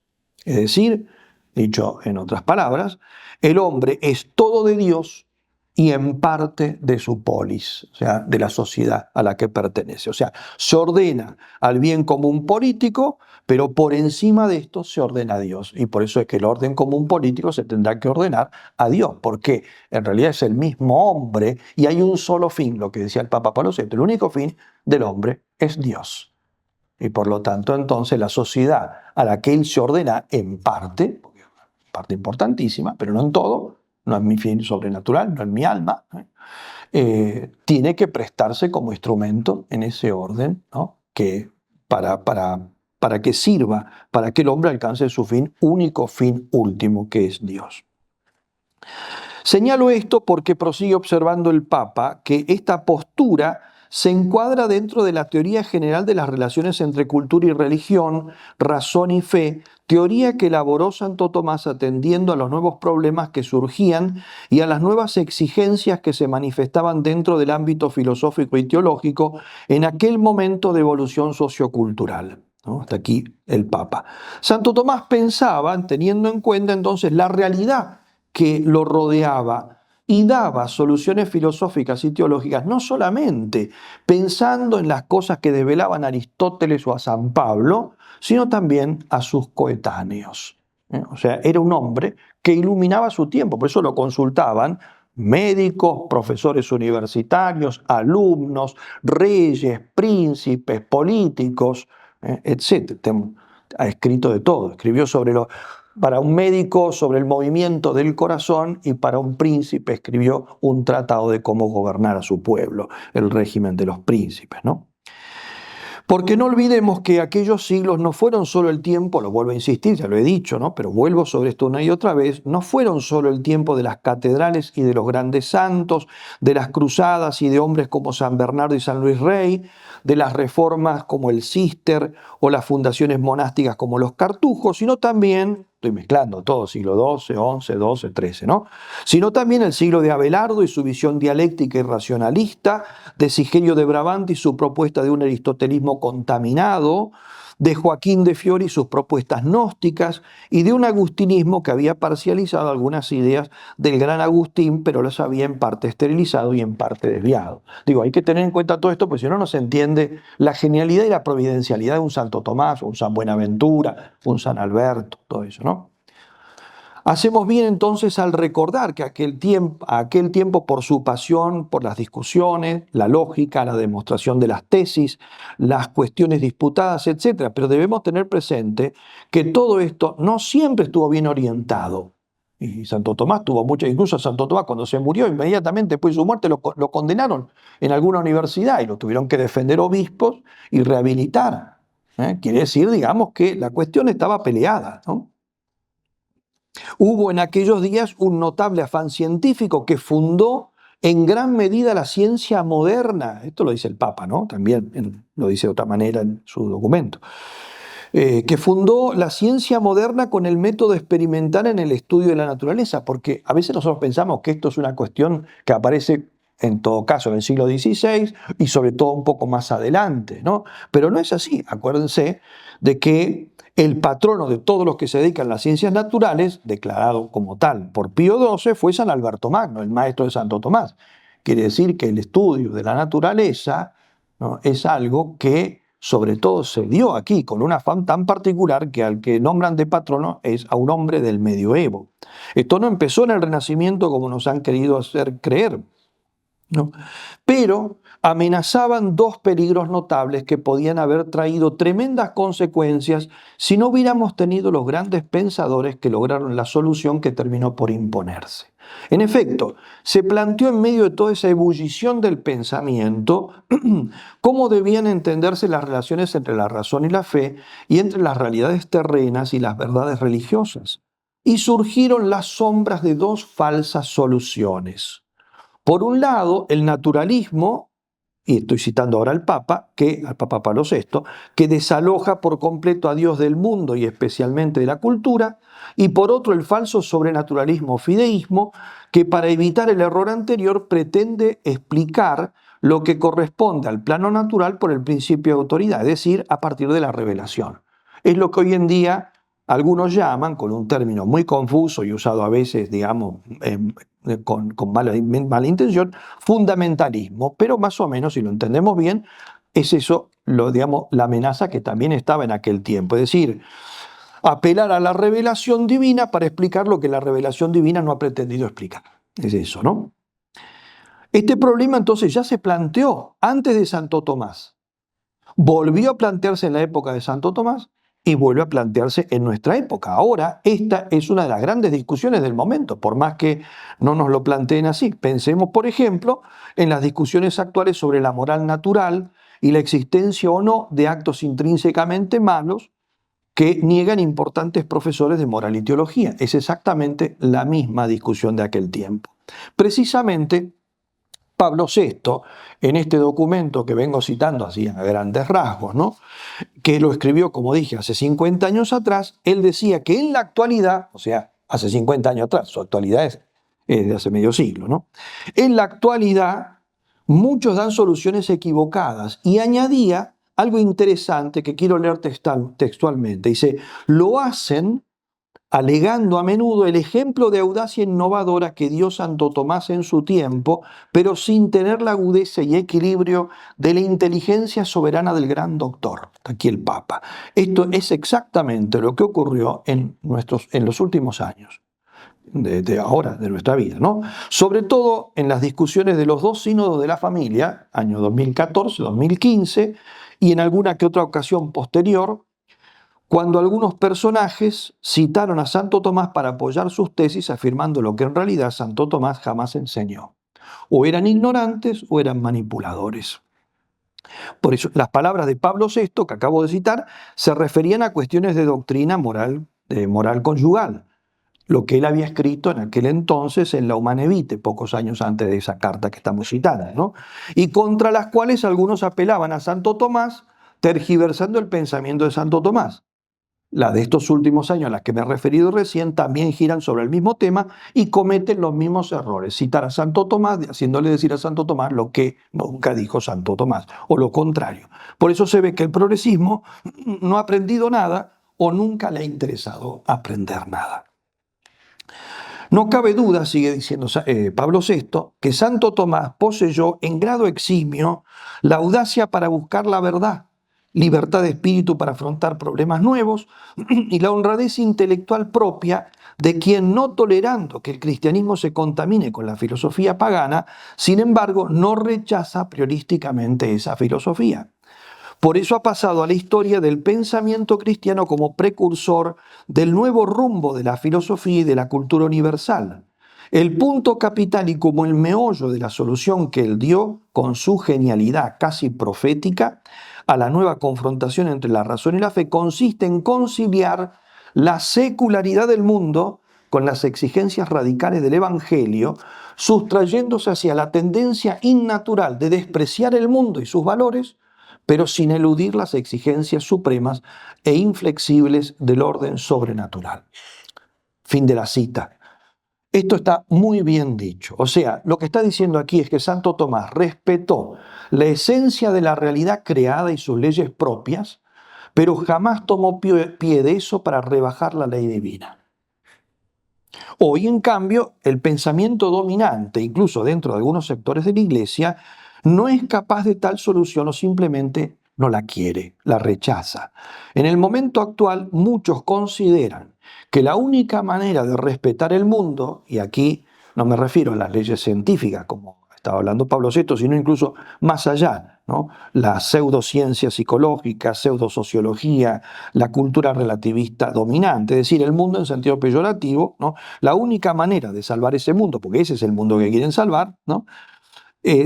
Es decir, dicho en otras palabras, el hombre es todo de Dios, y en parte de su polis, o sea, de la sociedad a la que pertenece. O sea, se ordena al bien común político, pero por encima de esto se ordena a Dios. Y por eso es que el orden común político se tendrá que ordenar a Dios, porque en realidad es el mismo hombre y hay un solo fin, lo que decía el Papa Pablo VI, el único fin del hombre es Dios. Y por lo tanto, entonces, la sociedad a la que él se ordena en parte, porque es una parte importantísima, pero no en todo, no es mi fin sobrenatural, no es mi alma, tiene que prestarse como instrumento en ese orden, ¿no? Que para que sirva, para que el hombre alcance su fin, único fin último, que es Dios. Señalo esto porque prosigue observando el Papa que esta postura se encuadra dentro de la teoría general de las relaciones entre cultura y religión, razón y fe, teoría que elaboró Santo Tomás atendiendo a los nuevos problemas que surgían y a las nuevas exigencias que se manifestaban dentro del ámbito filosófico y teológico en aquel momento de evolución sociocultural, ¿no? Hasta aquí el Papa. Santo Tomás pensaba, teniendo en cuenta entonces la realidad que lo rodeaba, y daba soluciones filosóficas y teológicas, no solamente pensando en las cosas que develaban a Aristóteles o a San Pablo, sino también a sus coetáneos. O sea, era un hombre que iluminaba su tiempo, por eso lo consultaban médicos, profesores universitarios, alumnos, reyes, príncipes, políticos, etc. Ha escrito de todo, escribió para un médico sobre el movimiento del corazón y para un príncipe escribió un tratado de cómo gobernar a su pueblo, el régimen de los príncipes, ¿no? Porque no olvidemos que aquellos siglos no fueron solo el tiempo, lo vuelvo a insistir, ya lo he dicho, ¿no? Pero vuelvo sobre esto una y otra vez, no fueron solo el tiempo de las catedrales y de los grandes santos, de las cruzadas y de hombres como San Bernardo y San Luis Rey, de las reformas como el Cister o las fundaciones monásticas como los Cartujos, sino también, estoy mezclando todo, siglo XII, XI, XII, XIII, ¿no? Sino también el siglo de Abelardo y su visión dialéctica y racionalista, de Sigerio de Brabante y su propuesta de un aristotelismo contaminado, de Joaquín de Fiori y sus propuestas gnósticas, y de un agustinismo que había parcializado algunas ideas del gran Agustín, pero las había en parte esterilizado y en parte desviado. Digo, hay que tener en cuenta todo esto, porque si no, no se entiende la genialidad y la providencialidad de un Santo Tomás, o un San Buenaventura, un San Alberto, todo eso, ¿no? Hacemos bien entonces al recordar que aquel tiempo por su pasión, por las discusiones, la lógica, la demostración de las tesis, las cuestiones disputadas, etc. Pero debemos tener presente que todo esto no siempre estuvo bien orientado. Y Santo Tomás tuvo mucho, incluso Santo Tomás cuando se murió, inmediatamente después de su muerte lo condenaron en alguna universidad y lo tuvieron que defender obispos y rehabilitar. Quiere decir, digamos, que la cuestión estaba peleada, ¿no? Hubo en aquellos días un notable afán científico que fundó en gran medida la ciencia moderna. Esto lo dice el Papa, ¿no? También lo dice de otra manera en su documento. Que fundó la ciencia moderna con el método experimental en el estudio de la naturaleza, porque a veces nosotros pensamos que esto es una cuestión que aparece en todo caso en el siglo XVI y sobre todo un poco más adelante, ¿no? Pero no es así. Acuérdense de que el patrono de todos los que se dedican a las ciencias naturales, declarado como tal por Pío XII, fue San Alberto Magno, el maestro de Santo Tomás. Quiere decir que el estudio de la naturaleza, ¿no?, es algo que sobre todo se dio aquí con un afán tan particular que al que nombran de patrono es a un hombre del medioevo. Esto no empezó en el Renacimiento como nos han querido hacer creer, ¿no? Pero amenazaban dos peligros notables que podían haber traído tremendas consecuencias si no hubiéramos tenido los grandes pensadores que lograron la solución que terminó por imponerse. En efecto, se planteó en medio de toda esa ebullición del pensamiento cómo debían entenderse las relaciones entre la razón y la fe y entre las realidades terrenas y las verdades religiosas. Y surgieron las sombras de dos falsas soluciones. Por un lado, el naturalismo, y estoy citando ahora al Papa Pablo VI, que desaloja por completo a Dios del mundo y especialmente de la cultura, y por otro el falso sobrenaturalismo o fideísmo, que para evitar el error anterior pretende explicar lo que corresponde al plano natural por el principio de autoridad, es decir, a partir de la revelación. Es lo que hoy en día algunos llaman, con un término muy confuso y usado a veces, digamos, con mala intención, fundamentalismo, pero más o menos, si lo entendemos bien, es eso, digamos, la amenaza que también estaba en aquel tiempo. Es decir, apelar a la revelación divina para explicar lo que la revelación divina no ha pretendido explicar. Es eso, ¿no? Este problema entonces ya se planteó antes de Santo Tomás. Volvió a plantearse en la época de Santo Tomás y vuelve a plantearse en nuestra época. Ahora, esta es una de las grandes discusiones del momento, por más que no nos lo planteen así. Pensemos, por ejemplo, en las discusiones actuales sobre la moral natural y la existencia o no de actos intrínsecamente malos que niegan importantes profesores de moral y teología. Es exactamente la misma discusión de aquel tiempo. Precisamente, Pablo VI, en este documento que vengo citando así a grandes rasgos, ¿no?, que lo escribió, como dije, hace 50 años atrás, él decía que en la actualidad, o sea, hace 50 años atrás, su actualidad es de hace medio siglo, ¿no? En la actualidad, muchos dan soluciones equivocadas y añadía algo interesante que quiero leer textualmente. Dice, lo hacen alegando a menudo el ejemplo de audacia innovadora que dio Santo Tomás en su tiempo, pero sin tener la agudeza y equilibrio de la inteligencia soberana del gran doctor, aquí el Papa. Esto es exactamente lo que ocurrió en los últimos años. De nuestra vida, ¿no? Sobre todo en las discusiones de los dos sínodos de la familia, año 2014, 2015, y en alguna que otra ocasión posterior, cuando algunos personajes citaron a Santo Tomás para apoyar sus tesis afirmando lo que en realidad Santo Tomás jamás enseñó. O eran ignorantes o eran manipuladores. Por eso, las palabras de Pablo VI, que acabo de citar, se referían a cuestiones de doctrina moral, de moral conyugal, lo que él había escrito en aquel entonces en la Humanae Vitae, pocos años antes de esa carta que estamos citando, ¿no? Y contra las cuales algunos apelaban a Santo Tomás, tergiversando el pensamiento de Santo Tomás. Las de estos últimos años a las que me he referido recién también giran sobre el mismo tema y cometen los mismos errores. Citar a Santo Tomás, haciéndole decir a Santo Tomás lo que nunca dijo Santo Tomás, o lo contrario. Por eso se ve que el progresismo no ha aprendido nada o nunca le ha interesado aprender nada. No cabe duda, sigue diciendo Pablo VI, que Santo Tomás poseyó en grado eximio la audacia para buscar la verdad, libertad de espíritu para afrontar problemas nuevos y la honradez intelectual propia de quien, no tolerando que el cristianismo se contamine con la filosofía pagana, sin embargo no rechaza priorísticamente esa filosofía. Por eso ha pasado a la historia del pensamiento cristiano como precursor del nuevo rumbo de la filosofía y de la cultura universal. El punto capital y como el meollo de la solución que él dio, con su genialidad casi profética, a la nueva confrontación entre la razón y la fe, consiste en conciliar la secularidad del mundo con las exigencias radicales del Evangelio, sustrayéndose hacia la tendencia innatural de despreciar el mundo y sus valores, pero sin eludir las exigencias supremas e inflexibles del orden sobrenatural. Fin de la cita. Esto está muy bien dicho. O sea, lo que está diciendo aquí es que Santo Tomás respetó la esencia de la realidad creada y sus leyes propias, pero jamás tomó pie de eso para rebajar la ley divina. Hoy, en cambio, el pensamiento dominante, incluso dentro de algunos sectores de la Iglesia, no es capaz de tal solución o simplemente no la quiere, la rechaza. En el momento actual, muchos consideran que la única manera de respetar el mundo, y aquí no me refiero a las leyes científicas, como estaba hablando Pablo VI, sino incluso más allá, ¿no? La pseudociencia psicológica, pseudosociología, la cultura relativista dominante, es decir, el mundo en sentido peyorativo, ¿no? La única manera de salvar ese mundo, porque ese es el mundo que quieren salvar, ¿no?,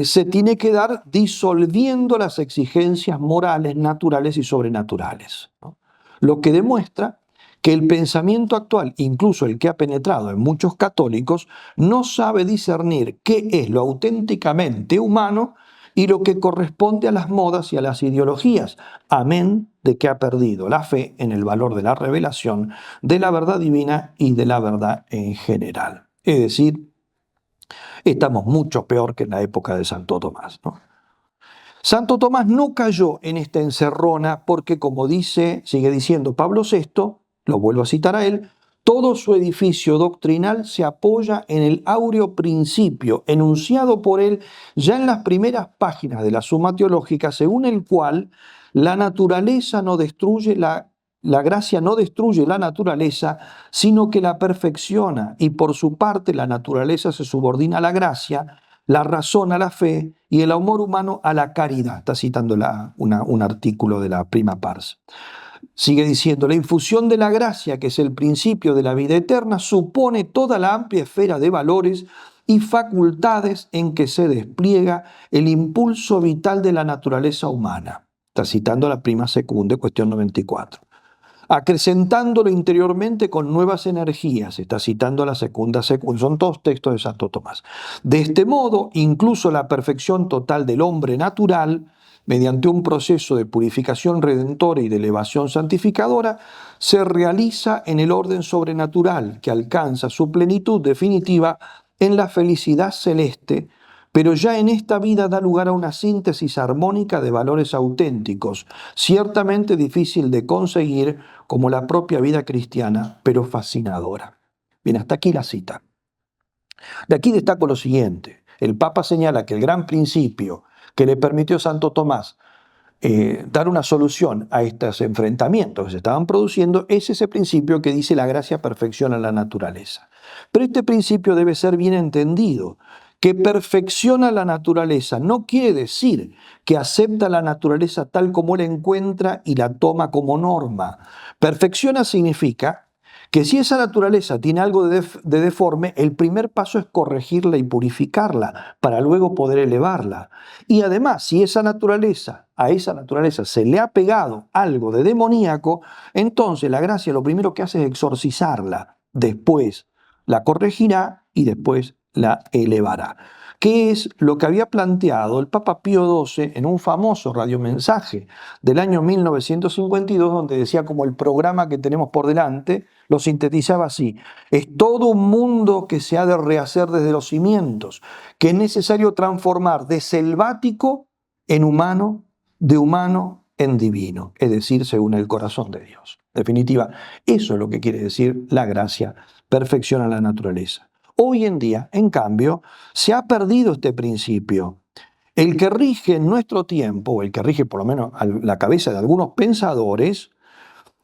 se tiene que dar disolviendo las exigencias morales, naturales y sobrenaturales, ¿no? Lo que demuestra que el pensamiento actual, incluso el que ha penetrado en muchos católicos, no sabe discernir qué es lo auténticamente humano y lo que corresponde a las modas y a las ideologías, amén de que ha perdido la fe en el valor de la revelación, de la verdad divina y de la verdad en general. Es decir, estamos mucho peor que en la época de Santo Tomás, ¿no? Santo Tomás no cayó en esta encerrona porque, como sigue diciendo Pablo VI, lo vuelvo a citar a él, Todo su edificio doctrinal se apoya en el áureo principio, enunciado por él ya en las primeras páginas de la Suma Teológica, según el cual la naturaleza no destruye la gracia no destruye la naturaleza, sino que la perfecciona, y por su parte la naturaleza se subordina a la gracia, la razón a la fe y el amor humano a la caridad. Está citando un artículo de la Prima Pars. Sigue diciendo, la infusión de la gracia, que es el principio de la vida eterna, supone toda la amplia esfera de valores y facultades en que se despliega el impulso vital de la naturaleza humana. Está citando la Prima Secunde, cuestión 94. Acrecentándolo interiormente con nuevas energías. Está citando la Secunda Secunde. Son todos textos de Santo Tomás. De este modo, incluso la perfección total del hombre natural, mediante un proceso de purificación redentora y de elevación santificadora, se realiza en el orden sobrenatural que alcanza su plenitud definitiva en la felicidad celeste, pero ya en esta vida da lugar a una síntesis armónica de valores auténticos, ciertamente difícil de conseguir como la propia vida cristiana, pero fascinadora. Bien, hasta aquí la cita. De aquí destaco lo siguiente. El Papa señala que el gran principio que le permitió a Santo Tomás dar una solución a estos enfrentamientos que se estaban produciendo es ese principio que dice la gracia perfecciona la naturaleza. Pero este principio debe ser bien entendido. Que perfecciona la naturaleza no quiere decir que acepta la naturaleza tal como la encuentra y la toma como norma. Perfecciona significa que si esa naturaleza tiene algo de deforme, el primer paso es corregirla y purificarla para luego poder elevarla. Y además, si a esa naturaleza se le ha pegado algo de demoníaco, entonces la gracia lo primero que hace es exorcizarla. Después la corregirá y después la elevará. ¿Qué es lo que había planteado el Papa Pío XII en un famoso radiomensaje del año 1952, donde decía como el programa que tenemos por delante, lo sintetizaba así: es todo un mundo que se ha de rehacer desde los cimientos, que es necesario transformar de selvático en humano, de humano en divino, es decir, según el corazón de Dios. En definitiva, eso es lo que quiere decir la gracia, perfecciona la naturaleza. Hoy en día, en cambio, se ha perdido este principio. El que rige en nuestro tiempo, o el que rige por lo menos a la cabeza de algunos pensadores,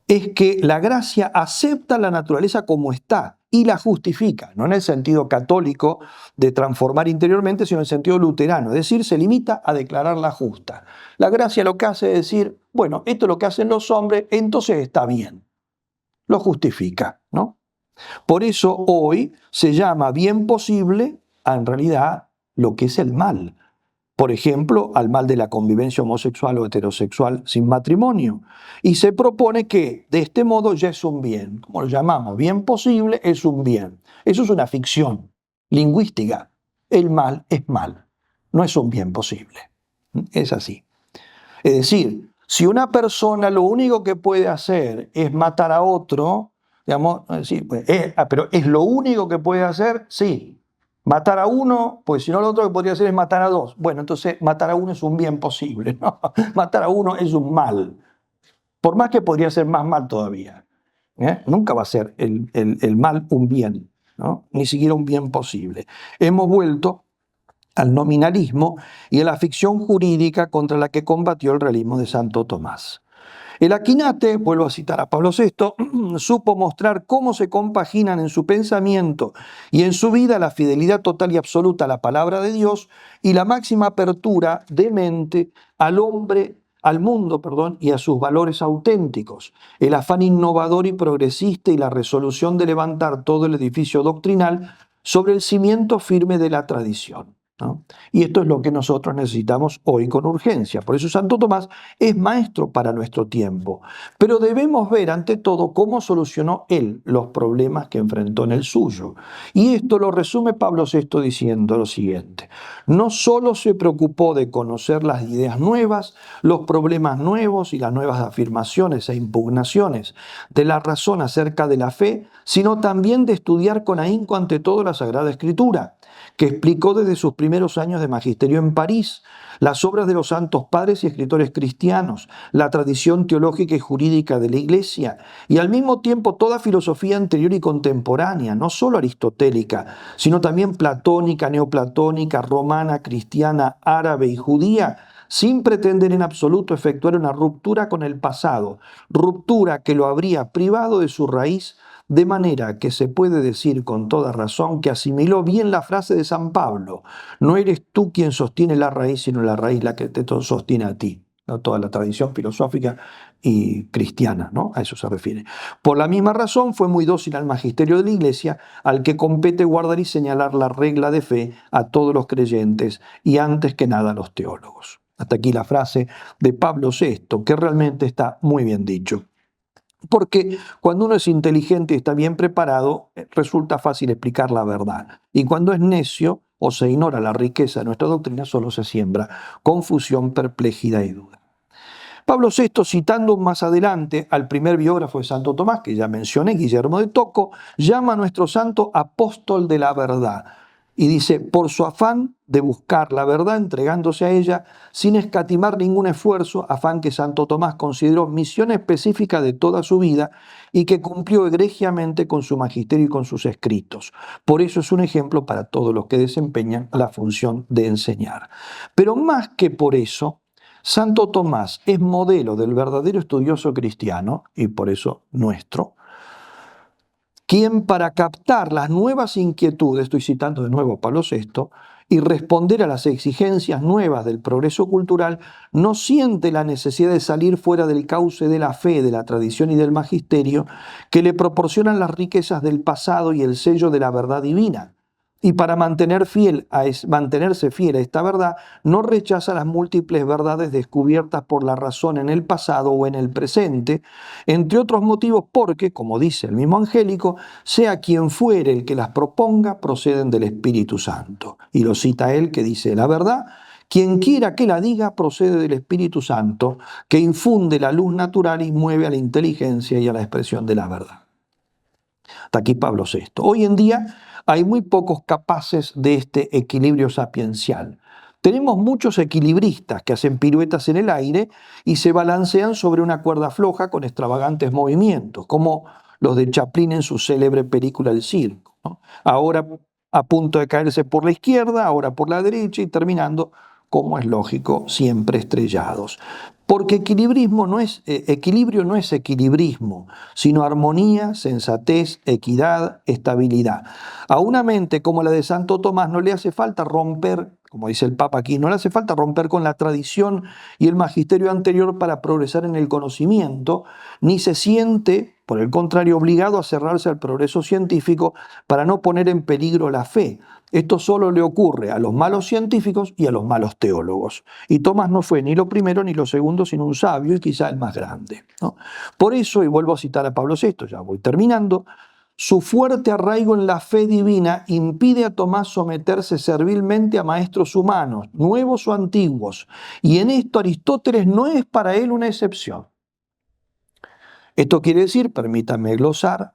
es que la gracia acepta la naturaleza como está y la justifica, no en el sentido católico de transformar interiormente, sino en el sentido luterano, es decir, se limita a declararla justa. La gracia lo que hace es decir, bueno, esto es lo que hacen los hombres, entonces está bien. Lo justifica, ¿no? Por eso hoy se llama bien posible en realidad lo que es el mal. Por ejemplo, al mal de la convivencia homosexual o heterosexual sin matrimonio. Y se propone que de este modo ya es un bien. Como lo llamamos, bien posible es un bien. Eso es una ficción lingüística. El mal es mal, no es un bien posible. Es así. Es decir, si una persona lo único que puede hacer es matar a otro, digamos, sí, pero ¿es lo único que puede hacer? Sí. Matar a uno, pues si no, lo otro que podría hacer es matar a dos. Bueno, entonces matar a uno es un bien posible, ¿no? Matar a uno es un mal. Por más que podría ser más mal todavía. Nunca va a ser el mal un bien, ¿no? Ni siquiera un bien posible. Hemos vuelto al nominalismo y a la ficción jurídica contra la que combatió el realismo de Santo Tomás. El Aquinate, vuelvo a citar a Pablo VI, supo mostrar cómo se compaginan en su pensamiento y en su vida la fidelidad total y absoluta a la palabra de Dios y la máxima apertura de mente al hombre, al mundo, y a sus valores auténticos, el afán innovador y progresista y la resolución de levantar todo el edificio doctrinal sobre el cimiento firme de la tradición, ¿no? Y esto es lo que nosotros necesitamos hoy con urgencia. Por eso Santo Tomás es maestro para nuestro tiempo. Pero debemos ver ante todo cómo solucionó él los problemas que enfrentó en el suyo. Y esto lo resume Pablo VI diciendo lo siguiente: no solo se preocupó de conocer las ideas nuevas, los problemas nuevos y las nuevas afirmaciones e impugnaciones de la razón acerca de la fe, sino también de estudiar con ahínco ante todo la Sagrada Escritura, que explicó desde sus primeros años de magisterio en París, las obras de los santos padres y escritores cristianos, la tradición teológica y jurídica de la Iglesia, y al mismo tiempo toda filosofía anterior y contemporánea, no solo aristotélica, sino también platónica, neoplatónica, romana, cristiana, árabe y judía, sin pretender en absoluto efectuar una ruptura con el pasado, ruptura que lo habría privado de su raíz, de manera que se puede decir con toda razón que asimiló bien la frase de San Pablo: no eres tú quien sostiene la raíz, sino la raíz la que te sostiene a ti. ¿No? Toda la tradición filosófica y cristiana, ¿no? A eso se refiere. Por la misma razón fue muy dócil al magisterio de la Iglesia, al que compete guardar y señalar la regla de fe a todos los creyentes y antes que nada a los teólogos. Hasta aquí la frase de Pablo VI, que realmente está muy bien dicho. Porque cuando uno es inteligente y está bien preparado, resulta fácil explicar la verdad. Y cuando es necio o se ignora la riqueza de nuestra doctrina, solo se siembra confusión, perplejidad y duda. Pablo VI, citando más adelante al primer biógrafo de Santo Tomás, que ya mencioné, Guillermo de Tocco, llama a nuestro santo apóstol de la verdad. Y dice: por su afán de buscar la verdad, entregándose a ella sin escatimar ningún esfuerzo, afán que Santo Tomás consideró misión específica de toda su vida y que cumplió egregiamente con su magisterio y con sus escritos. Por eso es un ejemplo para todos los que desempeñan la función de enseñar. Pero más que por eso, Santo Tomás es modelo del verdadero estudioso cristiano, y por eso nuestro, quien para captar las nuevas inquietudes, estoy citando de nuevo a Pablo VI, y responder a las exigencias nuevas del progreso cultural, no siente la necesidad de salir fuera del cauce de la fe, de la tradición y del magisterio que le proporcionan las riquezas del pasado y el sello de la verdad divina. Y para mantenerse fiel a esta verdad, no rechaza las múltiples verdades descubiertas por la razón en el pasado o en el presente, entre otros motivos porque, como dice el mismo Angélico, sea quien fuere el que las proponga, proceden del Espíritu Santo. Y lo cita él, que dice: la verdad, quien quiera que la diga, procede del Espíritu Santo, que infunde la luz natural y mueve a la inteligencia y a la expresión de la verdad. Hasta aquí Pablo VI. Hoy en día hay muy pocos capaces de este equilibrio sapiencial. Tenemos muchos equilibristas que hacen piruetas en el aire y se balancean sobre una cuerda floja con extravagantes movimientos, como los de Chaplin en su célebre película El Circo, ¿no? Ahora a punto de caerse por la izquierda, ahora por la derecha y terminando, como es lógico, siempre estrellados. Porque equilibrio no es equilibrismo, sino armonía, sensatez, equidad, estabilidad. A una mente como la de Santo Tomás no le hace falta romper, como dice el Papa aquí, no le hace falta romper con la tradición y el magisterio anterior para progresar en el conocimiento, ni se siente, por el contrario, obligado a cerrarse al progreso científico para no poner en peligro la fe. Esto solo le ocurre a los malos científicos y a los malos teólogos. Y Tomás no fue ni lo primero ni lo segundo, sino un sabio y quizá el más grande, ¿no? Por eso, y vuelvo a citar a Pablo VI, ya voy terminando, su fuerte arraigo en la fe divina impide a Tomás someterse servilmente a maestros humanos, nuevos o antiguos, y en esto Aristóteles no es para él una excepción. Esto quiere decir, permítanme glosar,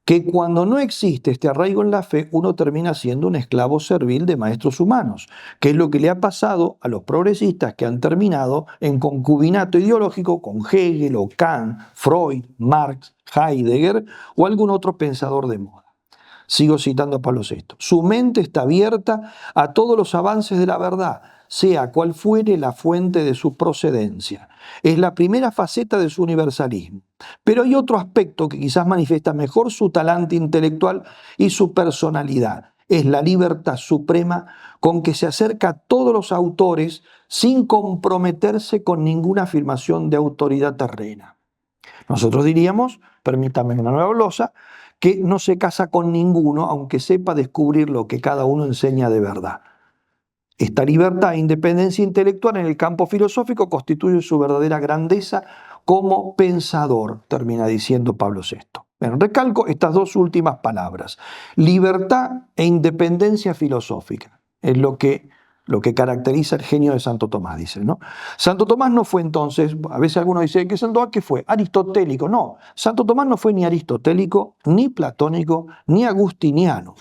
que cuando no existe este arraigo en la fe, uno termina siendo un esclavo servil de maestros humanos, que es lo que le ha pasado a los progresistas que han terminado en concubinato ideológico con Hegel o Kant, Freud, Marx, Heidegger o algún otro pensador de moda. Sigo citando a Pablo VI. Su mente está abierta a todos los avances de la verdad, sea cual fuere la fuente de su procedencia. Es la primera faceta de su universalismo. Pero hay otro aspecto que quizás manifiesta mejor su talante intelectual y su personalidad. Es la libertad suprema con que se acerca a todos los autores sin comprometerse con ninguna afirmación de autoridad terrena. Nosotros diríamos, permítame una nueva glosa, que no se casa con ninguno, aunque sepa descubrir lo que cada uno enseña de verdad. Esta libertad e independencia intelectual en el campo filosófico constituye su verdadera grandeza como pensador, termina diciendo Pablo VI. Bueno, recalco estas dos últimas palabras. Libertad e independencia filosófica es lo que caracteriza el genio de Santo Tomás, dice, ¿no? Santo Tomás no fue entonces, a veces algunos dicen que Santo Tomás, ¿qué fue? Aristotélico. No, Santo Tomás no fue ni aristotélico, ni platónico, ni agustiniano.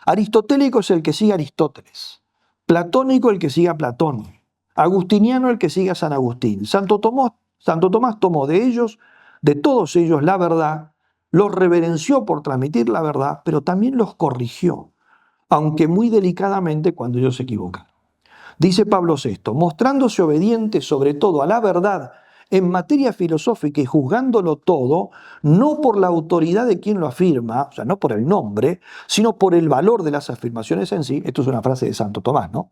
Aristotélico es el que sigue a Aristóteles. platónico el que siga a Platón, agustiniano el que siga a San Agustín. Santo Tomás tomó de ellos, de todos ellos, la verdad, los reverenció por transmitir la verdad, pero también los corrigió, aunque muy delicadamente cuando ellos se equivocan. Dice Pablo VI, mostrándose obediente sobre todo a la verdad en materia filosófica y juzgándolo todo, no por la autoridad de quien lo afirma, o sea, no por el nombre, sino por el valor de las afirmaciones en sí. Esto es una frase de Santo Tomás, ¿no?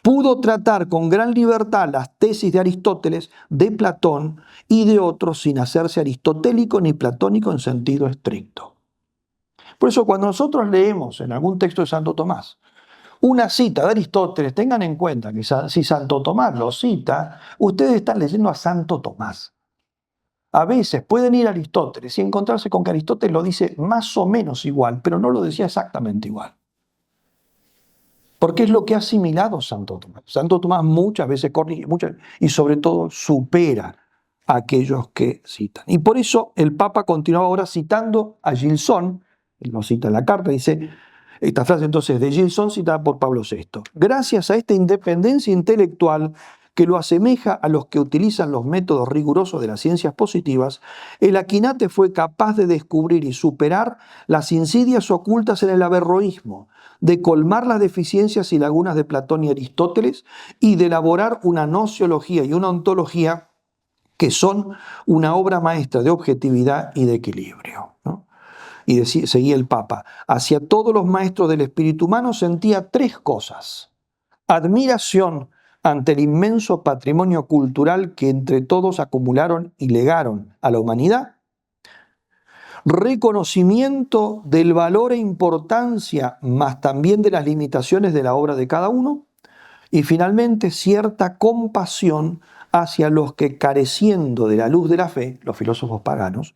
Pudo tratar con gran libertad las tesis de Aristóteles, de Platón y de otros sin hacerse aristotélico ni platónico en sentido estricto. Por eso cuando nosotros leemos en algún texto de Santo Tomás una cita de Aristóteles, tengan en cuenta que si Santo Tomás lo cita, ustedes están leyendo a Santo Tomás. A veces pueden ir a Aristóteles y encontrarse con que Aristóteles lo dice más o menos igual, pero no lo decía exactamente igual. Porque es lo que ha asimilado Santo Tomás. Santo Tomás muchas veces corrige, y sobre todo supera a aquellos que citan. Y por eso el Papa continuaba ahora citando a Gilson, él lo cita en la carta, dice... Esta frase entonces de Gilson citada por Pablo VI. Gracias a esta independencia intelectual que lo asemeja a los que utilizan los métodos rigurosos de las ciencias positivas, el Aquinate fue capaz de descubrir y superar las insidias ocultas en el averroísmo, de colmar las deficiencias y lagunas de Platón y Aristóteles y de elaborar una nociología y una ontología que son una obra maestra de objetividad y de equilibrio, ¿no? Y seguía el Papa, hacia todos los maestros del espíritu humano sentía tres cosas: admiración ante el inmenso patrimonio cultural que entre todos acumularon y legaron a la humanidad, reconocimiento del valor e importancia, mas también de las limitaciones de la obra de cada uno, y finalmente cierta compasión hacia los que, careciendo de la luz de la fe, los filósofos paganos,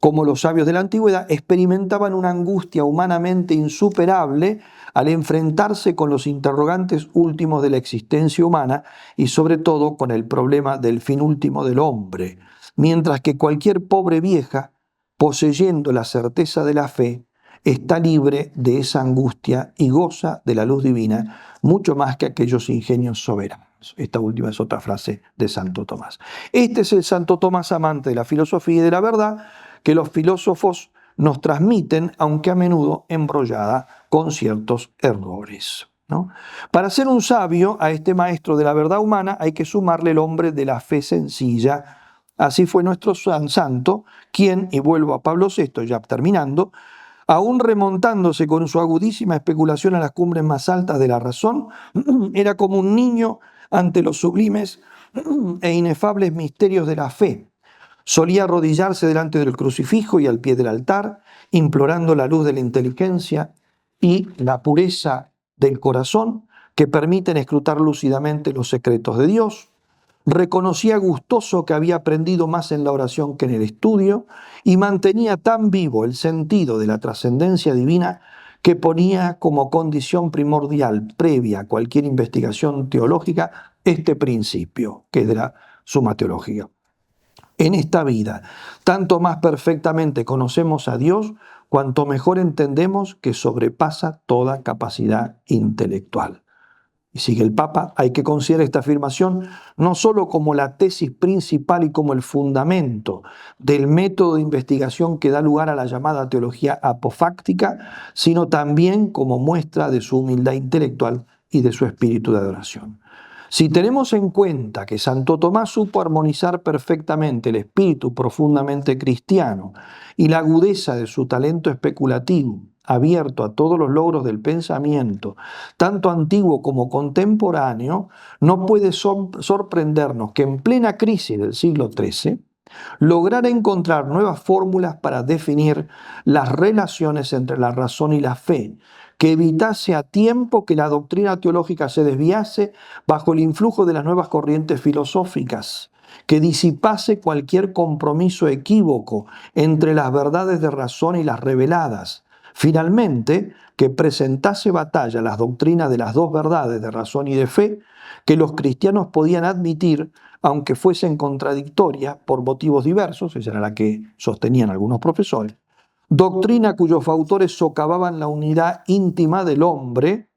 como los sabios de la antigüedad, experimentaban una angustia humanamente insuperable al enfrentarse con los interrogantes últimos de la existencia humana y sobre todo con el problema del fin último del hombre, mientras que cualquier pobre vieja, poseyendo la certeza de la fe, está libre de esa angustia y goza de la luz divina mucho más que aquellos ingenios soberanos. Esta última es otra frase de Santo Tomás. Este es el Santo Tomás amante de la filosofía y de la verdad, que los filósofos nos transmiten, aunque a menudo embrollada con ciertos errores, ¿no? Para ser un sabio, a este maestro de la verdad humana hay que sumarle el hombre de la fe sencilla. Así fue nuestro santo, quien, y vuelvo a Pablo VI ya terminando, aún remontándose con su agudísima especulación a las cumbres más altas de la razón, era como un niño ante los sublimes e inefables misterios de la fe. Solía arrodillarse delante del crucifijo y al pie del altar, implorando la luz de la inteligencia y la pureza del corazón que permiten escrutar lúcidamente los secretos de Dios. Reconocía gustoso que había aprendido más en la oración que en el estudio y mantenía tan vivo el sentido de la trascendencia divina que ponía como condición primordial previa a cualquier investigación teológica este principio, que es de la Summa Theologica. En esta vida, tanto más perfectamente conocemos a Dios, cuanto mejor entendemos que sobrepasa toda capacidad intelectual. Y sigue el Papa, hay que considerar esta afirmación no solo como la tesis principal y como el fundamento del método de investigación que da lugar a la llamada teología apofáctica, sino también como muestra de su humildad intelectual y de su espíritu de adoración. Si tenemos en cuenta que Santo Tomás supo armonizar perfectamente el espíritu profundamente cristiano y la agudeza de su talento especulativo, abierto a todos los logros del pensamiento, tanto antiguo como contemporáneo, no puede sorprendernos que en plena crisis del siglo XIII lograra encontrar nuevas fórmulas para definir las relaciones entre la razón y la fe, que evitase a tiempo que la doctrina teológica se desviase bajo el influjo de las nuevas corrientes filosóficas, que disipase cualquier compromiso equívoco entre las verdades de razón y las reveladas. Finalmente, que presentase batalla a las doctrinas de las dos verdades de razón y de fe, que los cristianos podían admitir, aunque fuesen contradictorias por motivos diversos, esa era la que sostenían algunos profesores, doctrina cuyos autores socavaban la unidad íntima del hombre,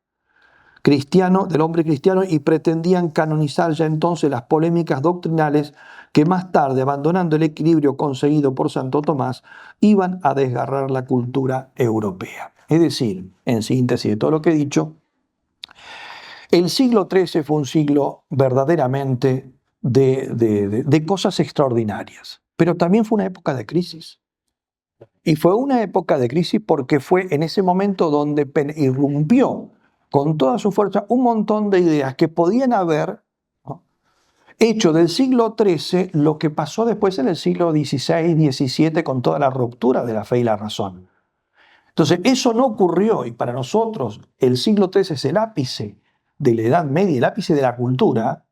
cristiano, del hombre cristiano, y pretendían canonizar ya entonces las polémicas doctrinales que más tarde, abandonando el equilibrio conseguido por Santo Tomás, iban a desgarrar la cultura europea. Es decir, en síntesis de todo lo que he dicho, el siglo XIII fue un siglo verdaderamente de cosas extraordinarias, pero también fue una época de crisis. Y fue una época de crisis porque fue en ese momento donde irrumpió con toda su fuerza un montón de ideas que podían haber, ¿no?, hecho del siglo XIII lo que pasó después en el siglo XVI, XVII con toda la ruptura de la fe y la razón. Entonces, eso no ocurrió, y para nosotros el siglo XIII es el ápice de la Edad Media, el ápice de la cultura,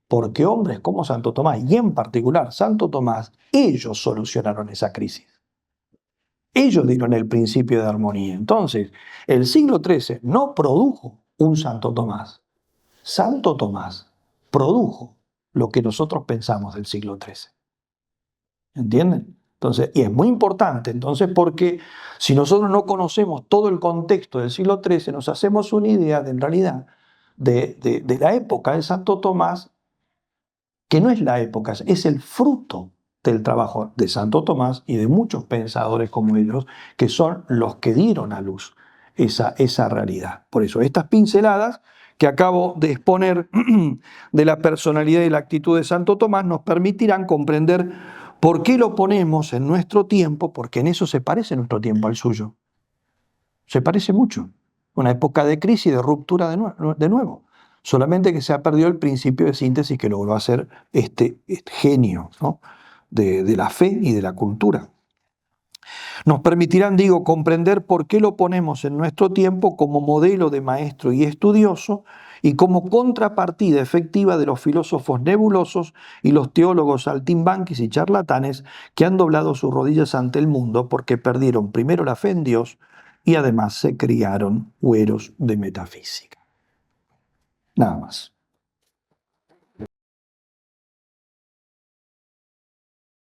porque hombres como Santo Tomás, y en particular Santo Tomás, ellos solucionaron esa crisis. Ellos dieron el principio de armonía. Entonces, el siglo XIII no produjo un Santo Tomás. Santo Tomás produjo lo que nosotros pensamos del siglo XIII. ¿Entienden? Entonces, y es muy importante, entonces, porque si nosotros no conocemos todo el contexto del siglo XIII, nos hacemos una idea de, en realidad, de la época de Santo Tomás, que no es la época, es el fruto del trabajo de Santo Tomás y de muchos pensadores como ellos, que son los que dieron a luz esa realidad. Por eso, estas pinceladas que acabo de exponer de la personalidad y la actitud de Santo Tomás nos permitirán comprender por qué lo ponemos en nuestro tiempo, porque en eso se parece nuestro tiempo al suyo. Se parece mucho. Una época de crisis, de ruptura de nuevo. Solamente que se ha perdido el principio de síntesis que logró hacer este genio, ¿no?, de la fe y de la cultura. Nos permitirán, digo, comprender por qué lo ponemos en nuestro tiempo como modelo de maestro y estudioso y como contrapartida efectiva de los filósofos nebulosos y los teólogos saltimbanquis y charlatanes que han doblado sus rodillas ante el mundo porque perdieron primero la fe en Dios y además se criaron hueros de metafísica. Nada más.